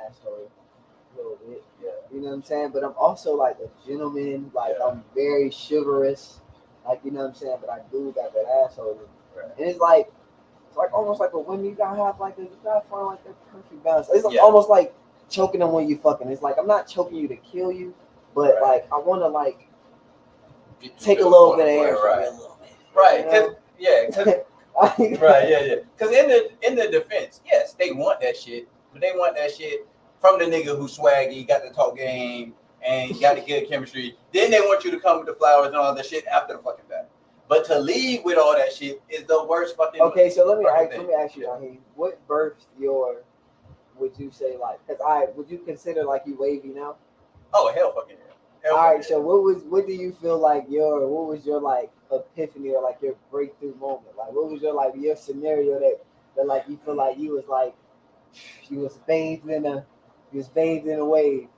asshole a little bit. yeah, You know what I'm saying? But I'm also like a gentleman. Like Yeah. I'm very chivalrous. Like you know what I'm saying? But I do got that asshole. Right. And it's like almost like a woman. You gotta have like you gotta find like that perfect balance. It's Yeah. almost like choking them when you fucking. It's like I'm not choking you to kill you, but Right. like I want to like Get you take to a the little point bit of where- air from right. you a little bit. right. You know? Right, yeah. Because in the defense, yes, they want that shit, but they want that shit from the nigga who's swaggy, got the talk game, and got the good chemistry. Then they want you to come with the flowers and all that shit after the fucking fact. But to leave with all that shit is the worst fucking. Okay, so let me fucking ask you, Yeah. Raheem, what birthed your? Would you say like? Because would you consider like you wavy now? Oh hell, fucking yeah. Hell All right, fucking so what do you feel like what was your like epiphany or like your breakthrough moment? Like what was your like your scenario that like you feel like you was bathed in a wave?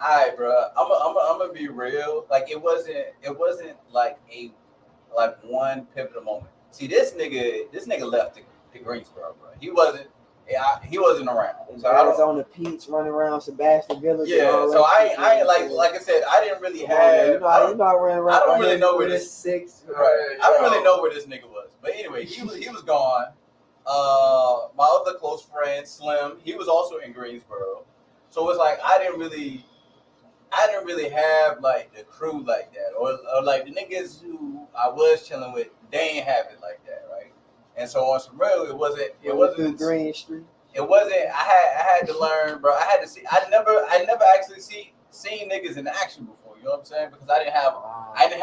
All right, bro. I'm gonna be real. Like it wasn't like one pivotal moment. See, this nigga left the Greensboro, bro. He wasn't around. So I was don't. on the peach running around Sebastian Village. and Yeah. all So that I shit, ain't like I said, I didn't really Come on, man. have. You know I ran around. I don't right really here know where with this- 6. Right. I don't really know where this nigga was. But anyway, he was gone. My other close friend, Slim, he was also in Greensboro. So it's like I didn't really have like the crew like that, or like the niggas who I was chilling with, they ain't have it like that, right? And so on some real, it wasn't Green Street. It wasn't. I had to learn, bro. I had to see. I never actually seen niggas in action before. You know what I'm saying? Because I didn't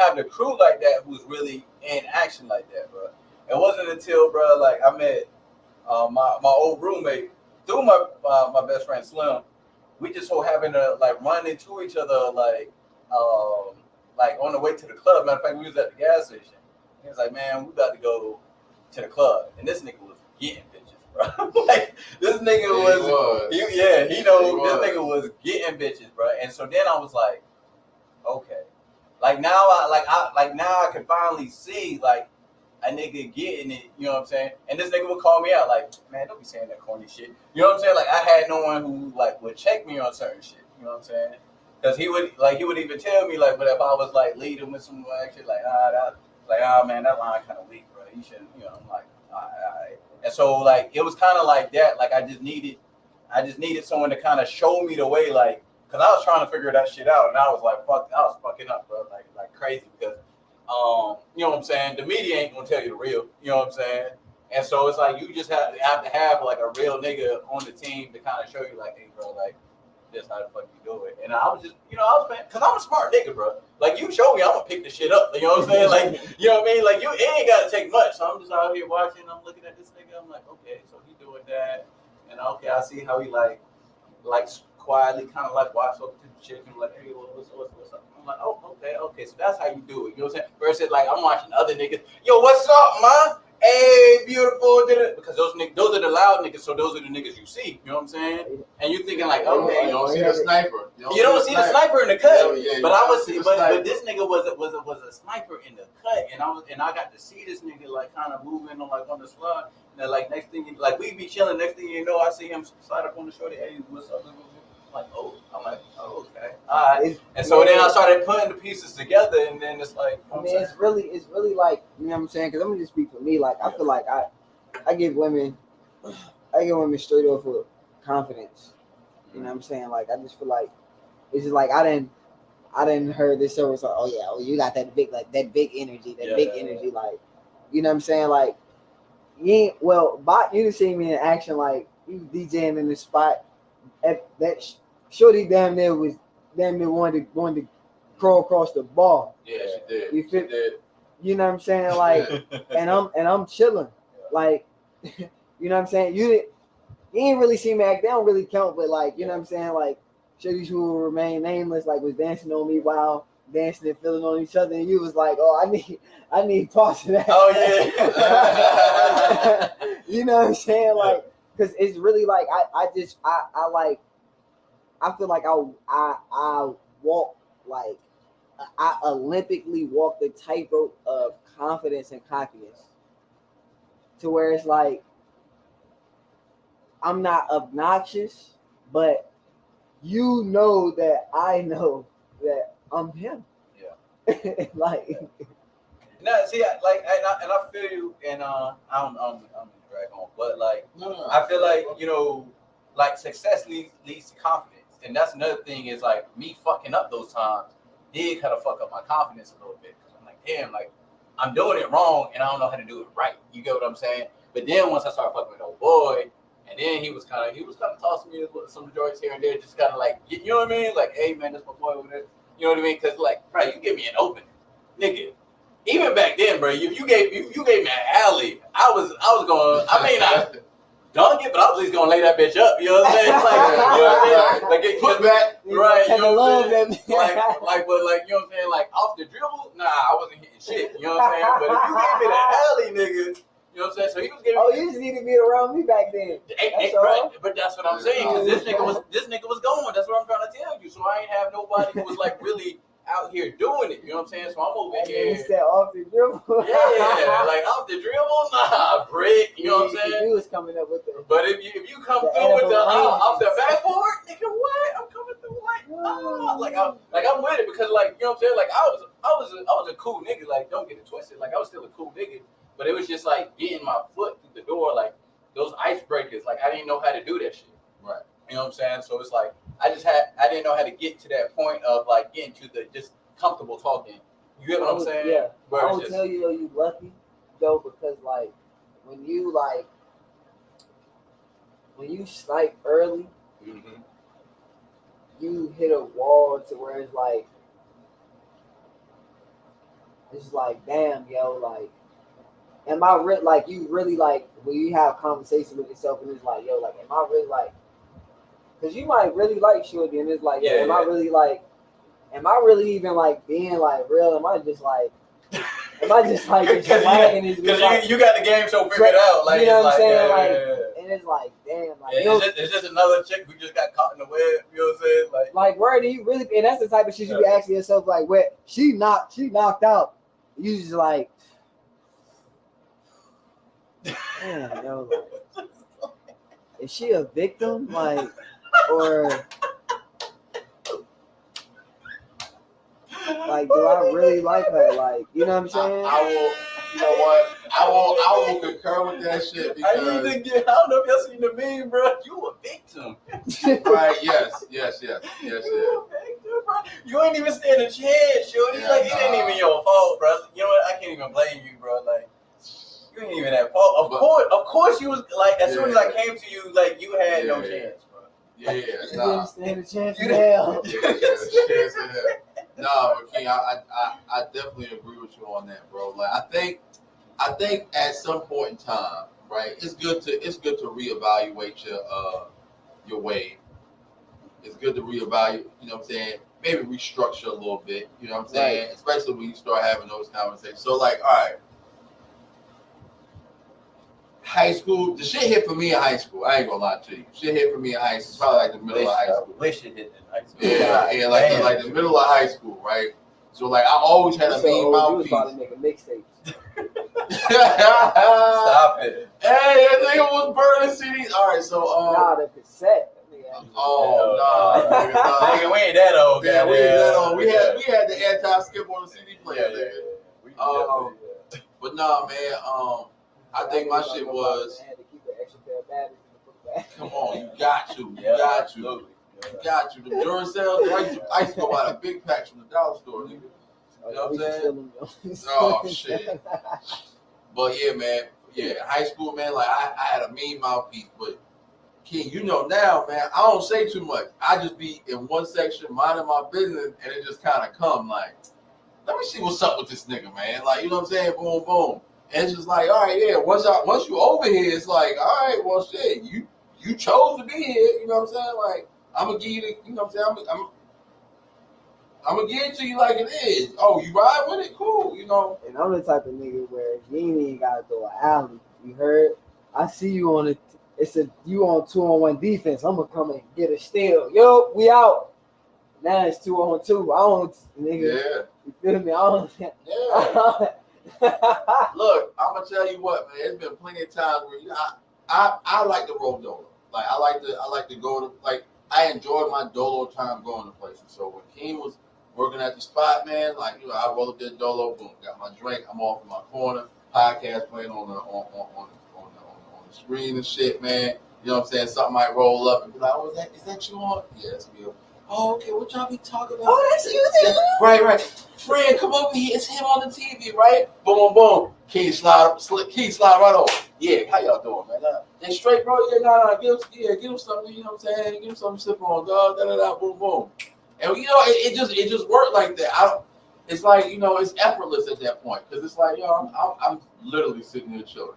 have the crew like that who was really in action like that, bro. It wasn't until, bro, like I met my old roommate through my best friend Slim. We just so happened to like run into each other like on the way to the club. Matter of fact, we was at the gas station. He was like, "Man, we about to go to the club," and this nigga was getting bitches, bro. Like this nigga this nigga was getting bitches, bro. And so then I was like, okay, like now I can finally see like a nigga getting it, you know what I'm saying? And this nigga would call me out like, man, don't be saying that corny shit. You know what I'm saying? Like I had no one who like would check me on certain shit. You know what I'm saying? Because he would even tell me like, but if I was like leading with some shit like man, that line kind of weak, bro. You shouldn't, you know. I'm like, all right. And so like it was kind of like that. Like I just needed someone to kind of show me the way, like, because I was trying to figure that shit out, and I was like, I was fucking up, bro, like crazy because. You know what I'm saying? The media ain't gonna tell you the real. You know what I'm saying? And so it's like you just have to have like a real nigga on the team to kind of show you like, hey, bro, like this how the fuck you do it. And I was just, I was paying, because I'm a smart nigga, bro. Like you show me, I'm gonna pick the shit up. You know what I'm saying? Like, you know what I mean? Like it ain't gotta take much. So I'm just out here watching. I'm looking at this nigga. I'm like, okay, so he doing that, and okay, I see how he like quietly kind of like walks over to the chick and like, hey, what's up? I'm like, oh, okay, so that's how you do it. You know what I'm saying? Versus like I'm watching other niggas, yo, what's up, man? Hey, beautiful, because those are the loud niggas, so those are the niggas you see. You know what I'm saying? And you thinking like, okay, you don't see the sniper. You don't see the sniper in the cut. Yeah, but this nigga was a sniper in the cut, and I got to see this nigga like kind of moving on the slide. And then like next thing, like we be chilling. Next thing you know, I see him slide up on the shorty. Hey, what's up? I'm like, oh, okay, all right. And so then I started putting the pieces together, and then it's like, I mean, it's really like, you know what I'm saying? Because I'm gonna just speak for me. Like, I feel like I give women straight off with confidence. You know what I'm saying? Like, I just feel like it's just like I didn't heard this so it's like, oh you got that big energy, energy, like, you know what I'm saying? Like, you didn't see me in action, like you DJing in the spot at that. Shorty damn near wanted to crawl across the bar. Yeah, she did. You feel? You know what I'm saying? Like, and I'm chilling. Like, you know what I'm saying? You ain't really see me act. They don't really count, but like, you know what I'm saying? Like, shorties who will remain nameless, like, was dancing on me while dancing and feeling on each other, and you was like, oh, I need parts of that. Oh yeah. You know what I'm saying? Like, because it's really like I feel like I walk like I Olympically walk the tightrope of confidence and cockiness, to where it's like I'm not obnoxious, but you know that I know that I'm him. Yeah. Like. No, see, I feel you, and I'm drag on, but like I feel like like success leads to confidence. And that's another thing is like me fucking up those times did kind of fuck up my confidence a little bit. Cause I'm like, damn, like I'm doing it wrong and I don't know how to do it right. You get what I'm saying? But then once I started fucking with old boy, and then he was kind of tossing me some joints here and there, just kind of like, you know what I mean? Like, hey man, that's my boy over there. You know what I mean? Cause like, bro, you give me an opening, nigga. Even back then, bro, if you gave me an alley, I was going. I may not dunk it, but I was at least gonna lay that bitch up. You know what I'm saying? Like, you know what I mean? Like it put back, right? You know what I'm saying? But you know what I'm saying? Like off the dribble, nah, I wasn't hitting shit. You know what I'm saying? But if you gave me the alley, nigga, you know what I'm saying? So he was giving. Oh, you just needed to be around me back then. Right. But that's what I'm saying. Because this nigga was going. That's what I'm trying to tell you. So I ain't have nobody who was like really out here doing it, you know what I'm saying? So I'm over here. He said off the dribble. Yeah, like off the dribble, nah, brick. You know what I'm saying? He was coming up with the. But if you come through with the off the backboard, nigga, what? I'm coming through like, I'm with it because like, you know what I'm saying? Like I was a cool nigga. Like don't get it twisted. Like I was still a cool nigga, but it was just like getting my foot through the door, like those icebreakers. Like I didn't know how to do that shit. Right. You know what I'm saying? So it's like I didn't know how to get to that point of like getting to the just comfortable talking. You get what I'm saying? Yeah. Where I it's will just, tell you though, you lucky though, because like when you snipe early, Mhm. you hit a wall to where it's like damn, yo, like am I like you really like when you have conversation with yourself and it's like, yo, like am I really like, because you might really like Shorty and it's like, yo, am I really like, am I really even like being like real? Am I just like just flagging this? Because you got the game so figured out. Like, you know what I'm it's like, saying? yeah, Like, yeah. and it's like, damn, like, It's just another chick who just got caught in the web. You know what I'm saying? like, where do you really? And that's the type of shit you be asking yourself, like, where she knocked out. You just like, damn, yo, like, is she a victim, like, or like, do I really like her? Like, you know what I'm saying? I will. You know what? I will concur with that shit because. I don't know if y'all seen the meme, bro. You a victim. Right? Yes. You a victim, bro. You ain't even stand a chance, shorty. Yeah, Like, it ain't even your fault, bro. You know what? I can't even blame you, bro. Like, you ain't even at fault. Of course, you was like, as soon as I came to you, like, you had no chance, bro. Yeah, You nah. didn't stand a chance in hell. Nah, but King, I definitely agree with you on that, bro. Like, I think at some point in time, right, it's good to reevaluate your wave. It's good to reevaluate, you know what I'm saying? Maybe restructure a little bit, you know what I'm saying? Right. Especially when you start having those conversations. So, like, all right, high school, the shit hit for me in high school. I ain't gonna lie to you. Shit hit for me in high school, probably like the middle of high school. Wish it hit in high school. Yeah, like the middle of high school, right? So, like, I always had a mean mouthpiece. You was about to make a mixtape. Stop it. Hey, that nigga was burning CDs. All right, so Nah, the cassette. Nigga, we ain't that old. Yeah, we ain't that old. We had the anti-skip on the CD player. Yeah. But nah, man. I think my shit was. I had to keep an extra pair of batteries in the book bag. Come on, you got to. You got to. The Durham cells, I used to go buy the big packs from the dollar store, nigga. You know what I'm saying? Oh shit. But yeah, man. Yeah, high school, man. Like I had a mean mouthpiece, but King, you know now, man. I don't say too much. I just be in one section minding my business, and it just kind of come like, let me see what's up with this nigga, man. Like, you know what I'm saying? Boom, boom. And it's just like, all right, yeah. Once you over here, it's like, all right, well, shit, you chose to be here. You know what I'm saying? Like, I'm gonna give you the, you know what I'm saying? I'm gonna give it to you like it is. Oh, you ride with it? Cool, you know. And I'm the type of nigga where you ain't even gotta throw an alley. You heard? I see you on it. You on 2-on-1 defense. I'm gonna come and get a steal. Yo, we out. Now it's 2-on-2. I don't, nigga. Yeah. You feel me? I don't. Yeah. Look, I'm gonna tell you what, man. It's been plenty of times where I like to roll dolo. Like I like to go to, like, I enjoyed my dolo time going to places. So when King was working at the spot, man, like, you know, I rolled up that dolo, boom, got my drink, I'm off in my corner, podcast playing on the screen and shit, man. You know what I'm saying? Something might roll up and be like, oh, is that you on? Yeah, that's me. Oh, okay, what y'all be talking about? Oh, that's you too. Right. Fred, come over here. It's him on the TV, right? Boom, boom. Key slide right over. Yeah, how y'all doing, man? They straight, bro? Yeah, nah. Give him something, you know what I'm saying? Give him something to sip on, dog. Da, boom, boom. And, you know, it just worked like that. It's like, you know, it's effortless at that point. Because it's like, yo, I'm literally sitting here chilling.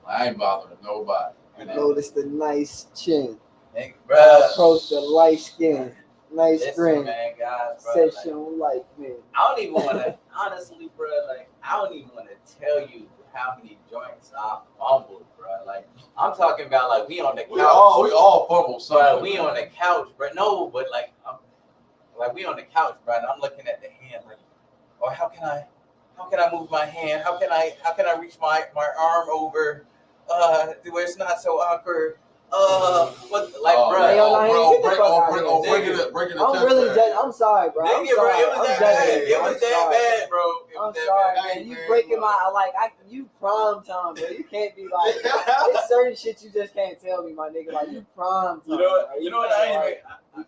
I ain't bothering nobody. You know? Notice the nice chin. Hey, bro. Approach the light skin. Nice grin. Man, guys, bro, Said she don't like me. I don't even want to, honestly, bro, like, I don't even want to tell you how many joints I fumbled, bro. Like, I'm talking about, like, we on the couch. We all fumble something. Bro, we on the couch, bro. No, but, like, we on the couch, bro, and I'm looking at the hand, like, or how can I move my hand? How can I reach my arm over, where it's not so awkward? What, like, breaking I'm really judging. I'm sorry, bro. I'm sorry. It was that bad, bro. I'm sorry, man. You breaking my, you prime time, bro. You can't be like, there's certain shit you just can't tell me, my nigga. Like, you prime time. You know what?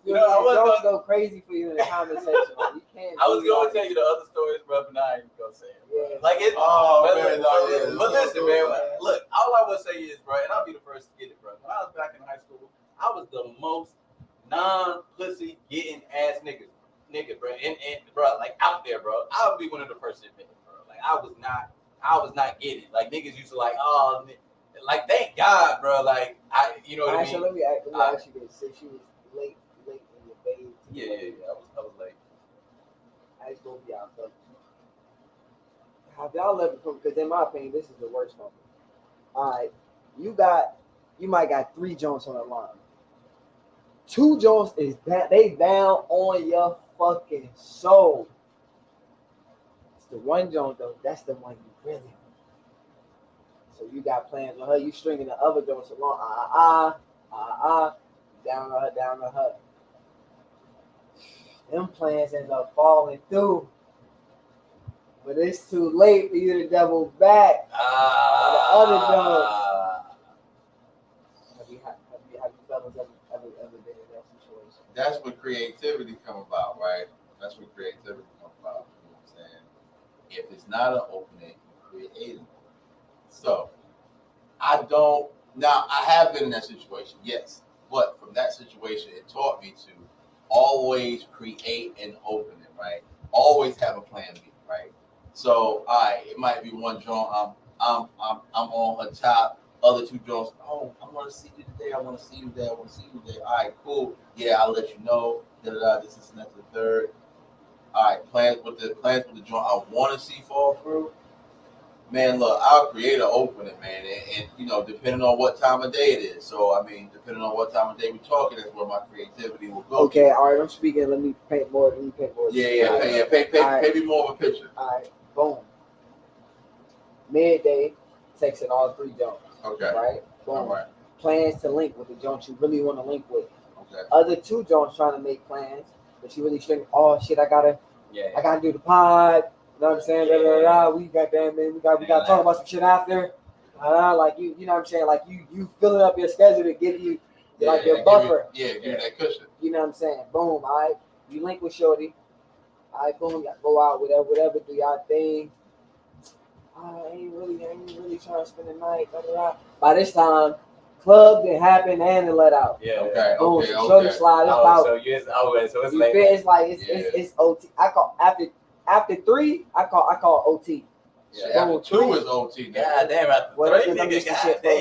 You know, I was don't gonna go crazy for you in the comment section. Like, you can't. I was be gonna like- tell you the other stories, bro, but now I ain't gonna say it. Yeah. Like it's Oh, but, man, look, no, but, yeah, but it's listen, so man. cool, man. Look, all I would say is, bro, and I'll be the first to get it, bro. When I was back in high school, I was the most non-pussy getting ass nigga, bro, and bro, like out there, bro. I would be one of the first to admit it, bro. Like I was not getting it. Like niggas used to like, oh, like thank God, bro. Like you know what I mean? So let me ask you this: since you was late in your phase, Yeah. I was like, I just go for y'all. So, have y'all ever? Because in my opinion, this is the worst one. All right, you might got 3 joints on the line. 2 joints is that they down on your fucking soul. It's the one joint though. That's the one you really want. So you got plans on her. You stringing the other joints along. Down on her. Them plans end up falling through. But it's too late for you to double back. The other joints. Have you fellas ever been in that situation? That's when creativity come about, right? That's when creativity come about. You know what I'm saying? If it's not an opening, you create it. So I have been in that situation, yes. But from that situation, it taught me to always create an opening, right? Always have a plan B, right? So, it might be one joint. I'm on her top. Other 2 joints. Oh, I want to see you today. I want to see you today. All right, cool. Yeah, I'll let you know. This is next to the third. All right, plans with the joint I want to see fall through. Man, look, I'll create an opening, man, and you know, depending on what time of day it is. So, I mean, depending on what time of day we're talking, that's where my creativity will go. Okay, all right. I'm speaking. Let me paint more. Yeah. Pay me more of a picture. All right, boom. Midday, texting all 3 joints. Okay. Right? Boom. All right. Plans to link with the joints you really want to link with. Okay. Other 2 joints trying to make plans, but you really string. Oh shit! I gotta do the pod. You know what I'm saying? Yeah. We gotta talk about some shit after. Like you know what I'm saying? Like you filling up your schedule to give you like your buffer. Give you that cushion. You know what I'm saying? Boom. All right. You link with Shorty. All right. Boom. Y'all go out. Whatever. Do y'all thing. I ain't really trying to spend the night. By this time, club didn't happen and it let out. yeah. Okay. Boom. Okay. Shorty slide. It's about. So it's You late. feel? It's like it's OT. I call after 3. I call OT. Yeah, after 2 is OT. God damn, after Well, 3, that's nigga, the God shit, damn.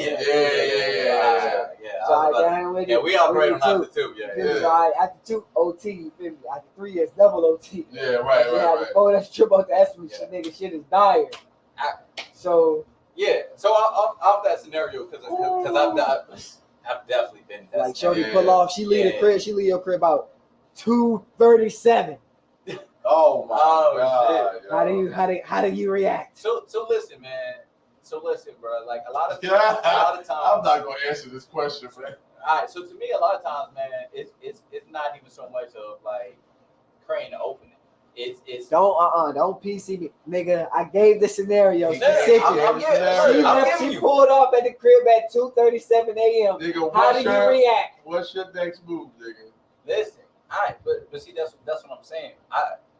Yeah. So I down with it. Yeah, we operate on after 2. You feel me? So after 2 OT. You feel me? After 3 is double OT. Yeah, right. Oh, that's trip out the estimate. Shit, nigga, shit is dire. So yeah. So off that scenario, because I've definitely been that. like Shorty Yeah. pull off. She leave the crib. She leave your crib about 2:37. Oh my God. Shit. How do you react? So listen, man. So listen, bro. Like a lot of Yeah. times. I'm not gonna answer this question, man. All right. So to me, a lot of times, man, it's not even so much of like creating an opening. It's Don't PC me, nigga. I gave the scenario specific. She pulled off at the crib at 2:37 a.m. Nigga, How do you react? What's your next move, nigga? Listen, all right, but see that's what I'm saying.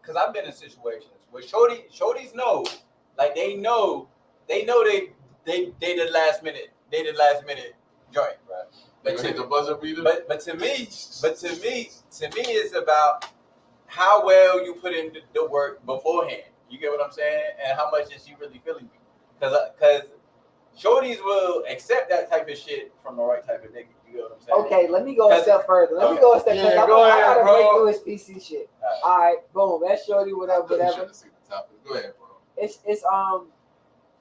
Because I've been in situations where shorties know, like they know they did last minute joint, bro. But Hit the buzzer beater. but to me it's about how well you put in the work beforehand. You get what I'm saying? And how much is she really feeling you? Because shorties will accept that type of shit from the right type of nigga. You get what I'm saying? Okay, let me go a step further. Let me go a step further. I gotta break through his PC shit. All right, boom. That's Shorty, whatever. Go ahead, bro. It's all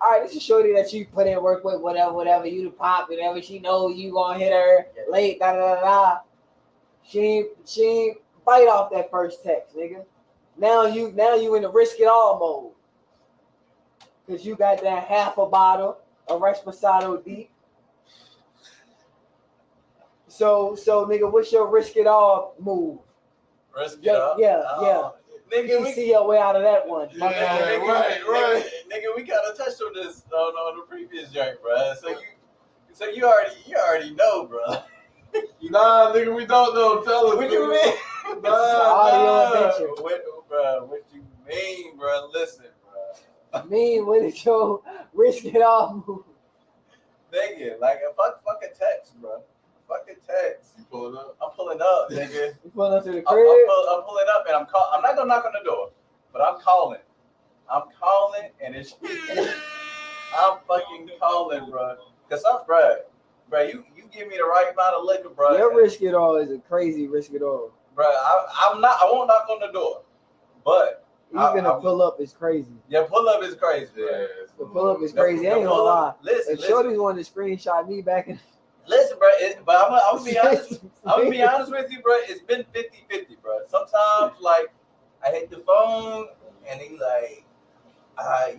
right. This is Shorty that you put in work with, whatever. You the pop, whatever. She know you gonna hit her late. She ain't bite off that first text, nigga. Now you in the risk it all mode. Cause you got that half a bottle of Reposado deep. So nigga, what's your risk it all move? Risk it all? Yeah. Nigga, we see your way out of that one. Yeah, right. Nigga, we kind of touched on this on the previous joint, bro. So you already know, bro. Nah, nigga, we don't know. Tell us. What you nigga. mean? Audio adventure. What you mean, bro? Listen, bro. What is your risk it all move? Nigga, like fuck a text, bro. Fuck a text. You pulling up? I'm pulling up, nigga. You pulling up to the I'm crib? pulling up and I'm not gonna knock on the door, but I'm calling. I'm calling and it's I'm fucking calling, bro. Cause I'm bro, you give me the right amount of liquor, bro. Your risk it all is a crazy risk it all. Bro, I won't knock on the door, but Even a pull up is crazy. yeah, pull up is crazy. Yeah. The pull up is crazy. I ain't gonna lie. Listen, If Shorty's wanted to screenshot me back in, listen, bro. But I'm gonna be honest. I'm gonna be honest with you, bro. It's been 50-50, bro. Sometimes, like, I hit the phone and he like,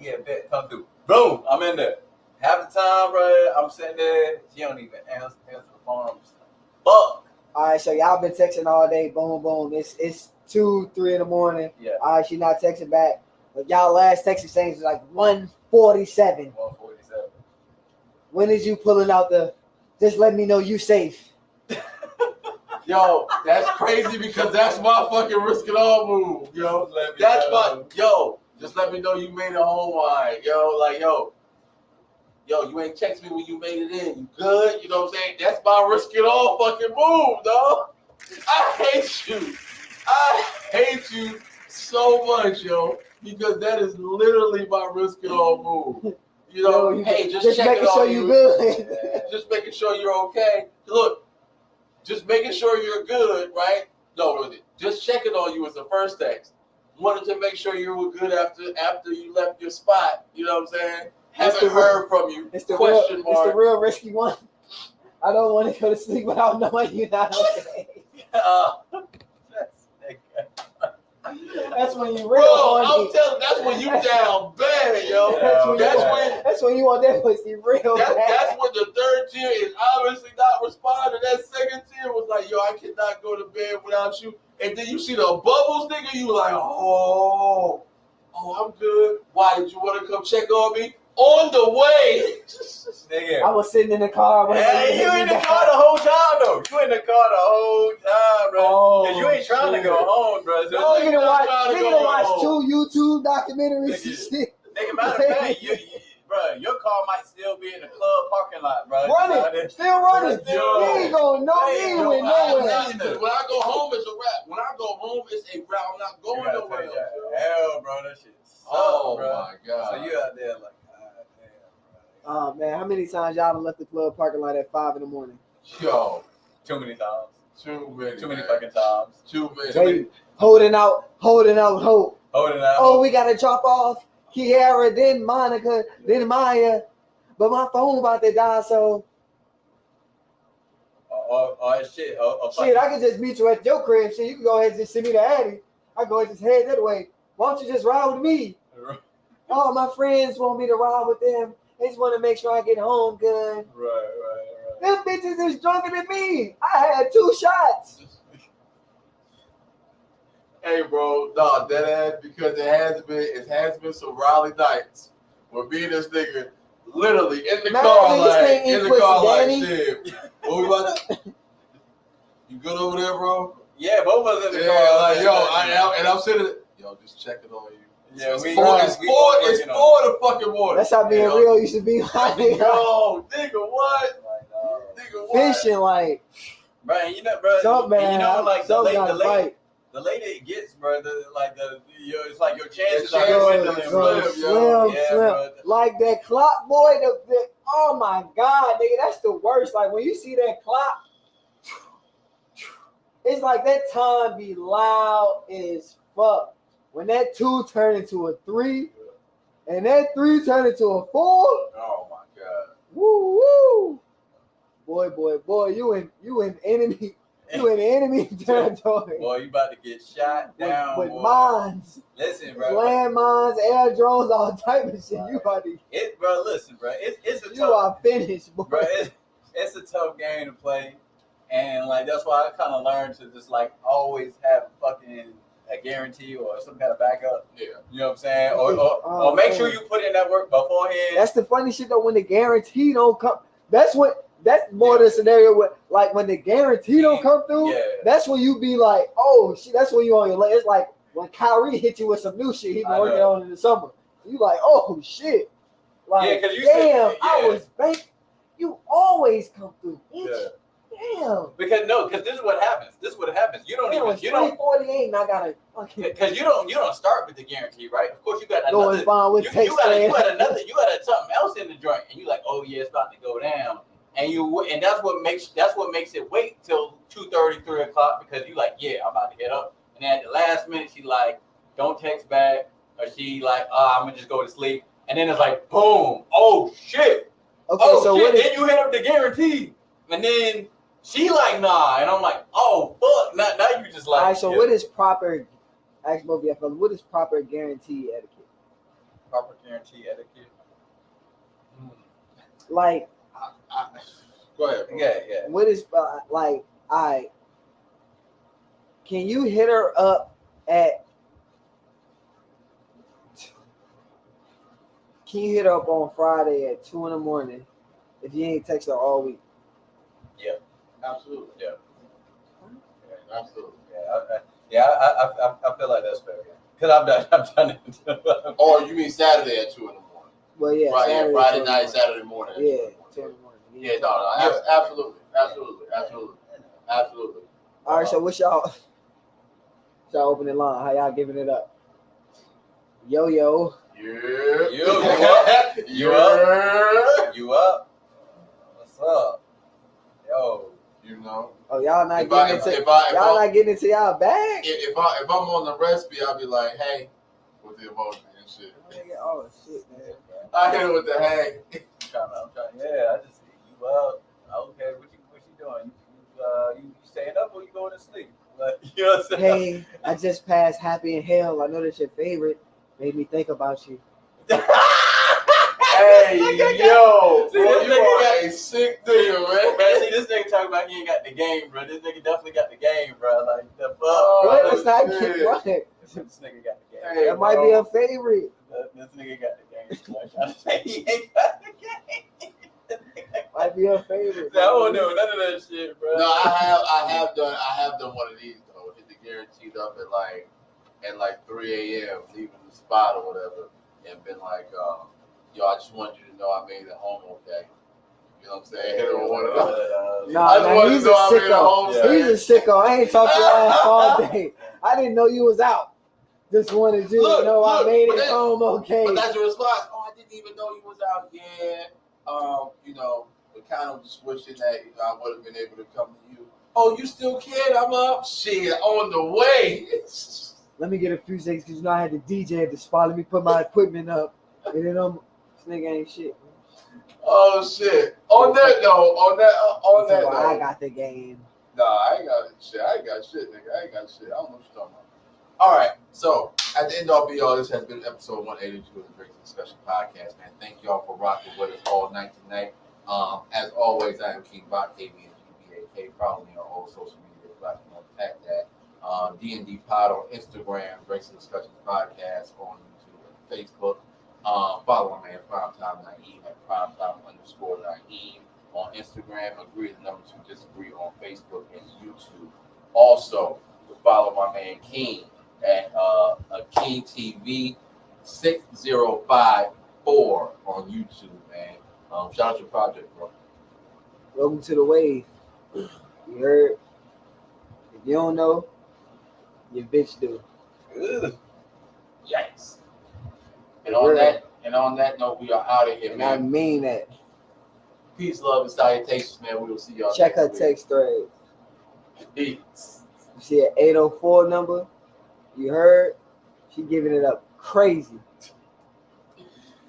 yeah, bet, come through. Boom, I'm in there. Half the time, bro, I'm sitting there. She don't even answer the phone. I'm just like, fuck. all right, so y'all been texting all day. Boom, boom. It's 2, 3 in the morning. Yeah. All right, she not texting back. But y'all last text exchange was like 1:47. 147. When is you pulling out the? Just let me know you safe. Yo, that's crazy because that's my fucking risk it all move, yo. That's my just let me know you made it home all right, yo. Like, yo, you ain't text me when you made it in. You good? You know what I'm saying? That's my risk it all fucking move, dog. I hate you so much, yo, because that is literally my risk it all move. You know, hey, just checking making sure on you good. just making sure you're okay. Look, just making sure you're good, right? No, just checking on you was the first text. Wanted to make sure you were good after you left your spot. You know what I'm saying? Haven't heard from you. It's the Question real, mark. It's the real risky one. I don't want to go to sleep without knowing you're not okay. That's when you real Bro, horny. I'm telling. That's when you down bad, yo. That's when you want that pussy real bad. That's when the third tier is obviously not responding. That second tier was like, yo, I cannot go to bed without you. And then you see the bubbles, nigga. You like, oh, I'm good. Why did you want to come check on me? On the way. Nigga. I was sitting in the car. Hey, you in the car the whole time though. You in the car the whole time, bro. Oh, you ain't trying to go home, bro. So No, you trying to to go watch home. 2 YouTube documentaries and Nigga. shit. nigga, matter of fact, bro, your car might still be in the club parking lot, bro. Running, still running. Yo. He ain't going nowhere. When I go home, it's a wrap. When I go home, it's a wrap. I'm not going nowhere else. Hell, bro, that shit sucks, Oh bro. my god. So you out there like, Oh man, how many times y'all done left the club parking lot at 5 in the morning? Yo, too many times. too many fucking times. Too many. Wait, holding out hope. Holding out. Oh, we gotta drop off Kiara, then Monica, then Maya. But my phone about to die, so Shit. shit, I can just meet you at your crib. Shit, you can go ahead and just send me to Addy. I go ahead and just head that way. Why don't you just ride with me? All my friends want me to ride with them. They just want to make sure I get home good. Right. Them bitches is drunker than me. I had 2 shots. Hey, bro, no, that ass because it has been some Raleigh nights where me and this nigga literally in the Man, car niggas like can't eat pussy, shit. What we about to? You good over there, bro? Yeah, both of us in the car. Yeah, like yo, I'm sitting. Yo, just checking on you. Yeah, It's 4 the fucking morning. That's how being real used to be like. Yo, nigga, what? Nigga, what? Fishing like. Bro, you know, bro. Something, man. You know, like the later it gets, bro. It's like your chances are dwindling, bro. Slim. Bro. Like that clock, boy. Oh my god, nigga, that's the worst. Like when you see that clock, it's like that time be loud as fuck. When that 2 turn into a 3, and that 3 turn into a 4. Oh my god. Woo. Boy, you in enemy territory. Boy, you about to get shot down with boy. mines, Listen, bro. landmines, air drones, all type of shit. You about to Bro, listen, bro. It's a you tough, are finished, boy. bro. It's a tough game to play, and like that's why I kind of learned to just like always have fucking a guarantee or some kind of backup. Yeah. You know what I'm saying? Or make sure you put in that work beforehand. That's the funny shit though. When the guarantee don't come, that's that's more the scenario where, like, when the guarantee don't come through. Yeah. That's when you be like, oh shit. That's when you on your leg. It's like when Kyrie hit you with some new shit he been I working know. on in the summer. You like, oh shit. Like, Yeah, 'cause you damn, said- I yeah. was bank. You always come through. Bitch. Yeah. Damn. Because this is what happens. You don't Damn, even it's 348 and I gotta fucking because you don't start with the guarantee, right? Of course, you got go another. and find what You takes got man. something else in the joint, and you like, oh yeah, it's about to go down, and that's what makes it wait till 2:30, 3 o'clock because you like, yeah, I'm about to get up, and then at the last minute she like, don't text back, or she like, I'm gonna just go to sleep, and then it's like, boom, oh shit, Okay, oh so shit, what is then you hit up the guarantee, and then she like, nah, and I'm like, oh fuck, now you just like, all right, so yeah. what is proper ask both of y'all fellas, what is proper guarantee etiquette? Proper guarantee etiquette? Like, Go ahead, bro. Yeah. what is like, I can you hit her up at can you hit her up on Friday at 2 a.m. if you ain't text her all week? Absolutely. Yeah. Absolutely. I feel like that's fair. Because I've done it. Or you mean Saturday at 2 in the morning? Well, yeah, Right, Saturday, Friday 2 in the night, morning. Saturday morning. at 2 in Yeah, the morning. 2 in the morning. Yeah, no, absolutely. All right, so what's y'all opening line? How y'all giving it up? Yo. Yeah. You up? You up? What's up? Yo. You know. Oh, y'all not If I- getting into if I- not getting into y'all bag? If I'm on the recipe, I'll be like, hey, with the emoji and shit. Oh shit, man. I hit it with the hey. I'm trying. Yeah, I just you up. Okay, what you doing? You staying up or you going to sleep? Like, you know what I'm saying? Hey, I just passed Happy in Hell. I know that's your favorite. Made me think about you. Hey, yo, See, boy, this you nigga are a sick nigga, man. See, this nigga talking about he ain't got the game, bro. This nigga definitely got the game, bro. Like the fuck. Oh, What? Let's not shit. get right. This nigga got the game. Hey, That might be a favorite. This nigga got the game. So I'm trying to say he ain't got the game. Might be a favorite. I don't know none of that shit, bro. No, I have done one of these though. Hit the guaranteed up at like 3 a.m. leaving the spot or whatever, and been like, yo, I just want you to know I made it home okay. You know what I'm saying? Hit her with one of those. Nah, he's a sicko. Yeah. He's a sicko. I ain't talked to your ass all day. I didn't know you was out. Just wanted you to know I made it home okay. But that's your response. Oh, I didn't even know you was out. Yeah. You know, but kind of just wishing that I would have been able to come to you. Oh, you still can? I'm up. Shit, on the way. Let me get a few seconds because you know I had to DJ at the spot. Let me put my equipment up. And then this nigga ain't shit. Oh shit. On that note, I got the game. Nah, I ain't got shit. I ain't got shit, nigga. I ain't got shit. I don't know what you're talking about. All right. So at the end all be all, this has been episode 182 of the Drinks Discussion Podcast, man. Thank y'all for rocking with us all night tonight. As always, I am King Bot, KBNGBAK. Follow me on all social media platforms at that. D&D Pod on Instagram, Drinks Discussion Podcast on YouTube and Facebook. Follow my man Primetime Naeem at Primetime_Naeem on Instagram. Agree to number 2 disagree on Facebook and YouTube. Also, to follow my man King at King TV 6054 on YouTube, man. Shout out your project, bro. Welcome to the wave. You heard? If you don't know, your bitch do. Ugh. Yikes. And on that note, we are out of here, And I man. mean that. Peace, love, and salutations, man. We will see y'all. Check her next week. text thread. Peace. You see an 804 number? You heard? She giving it up crazy.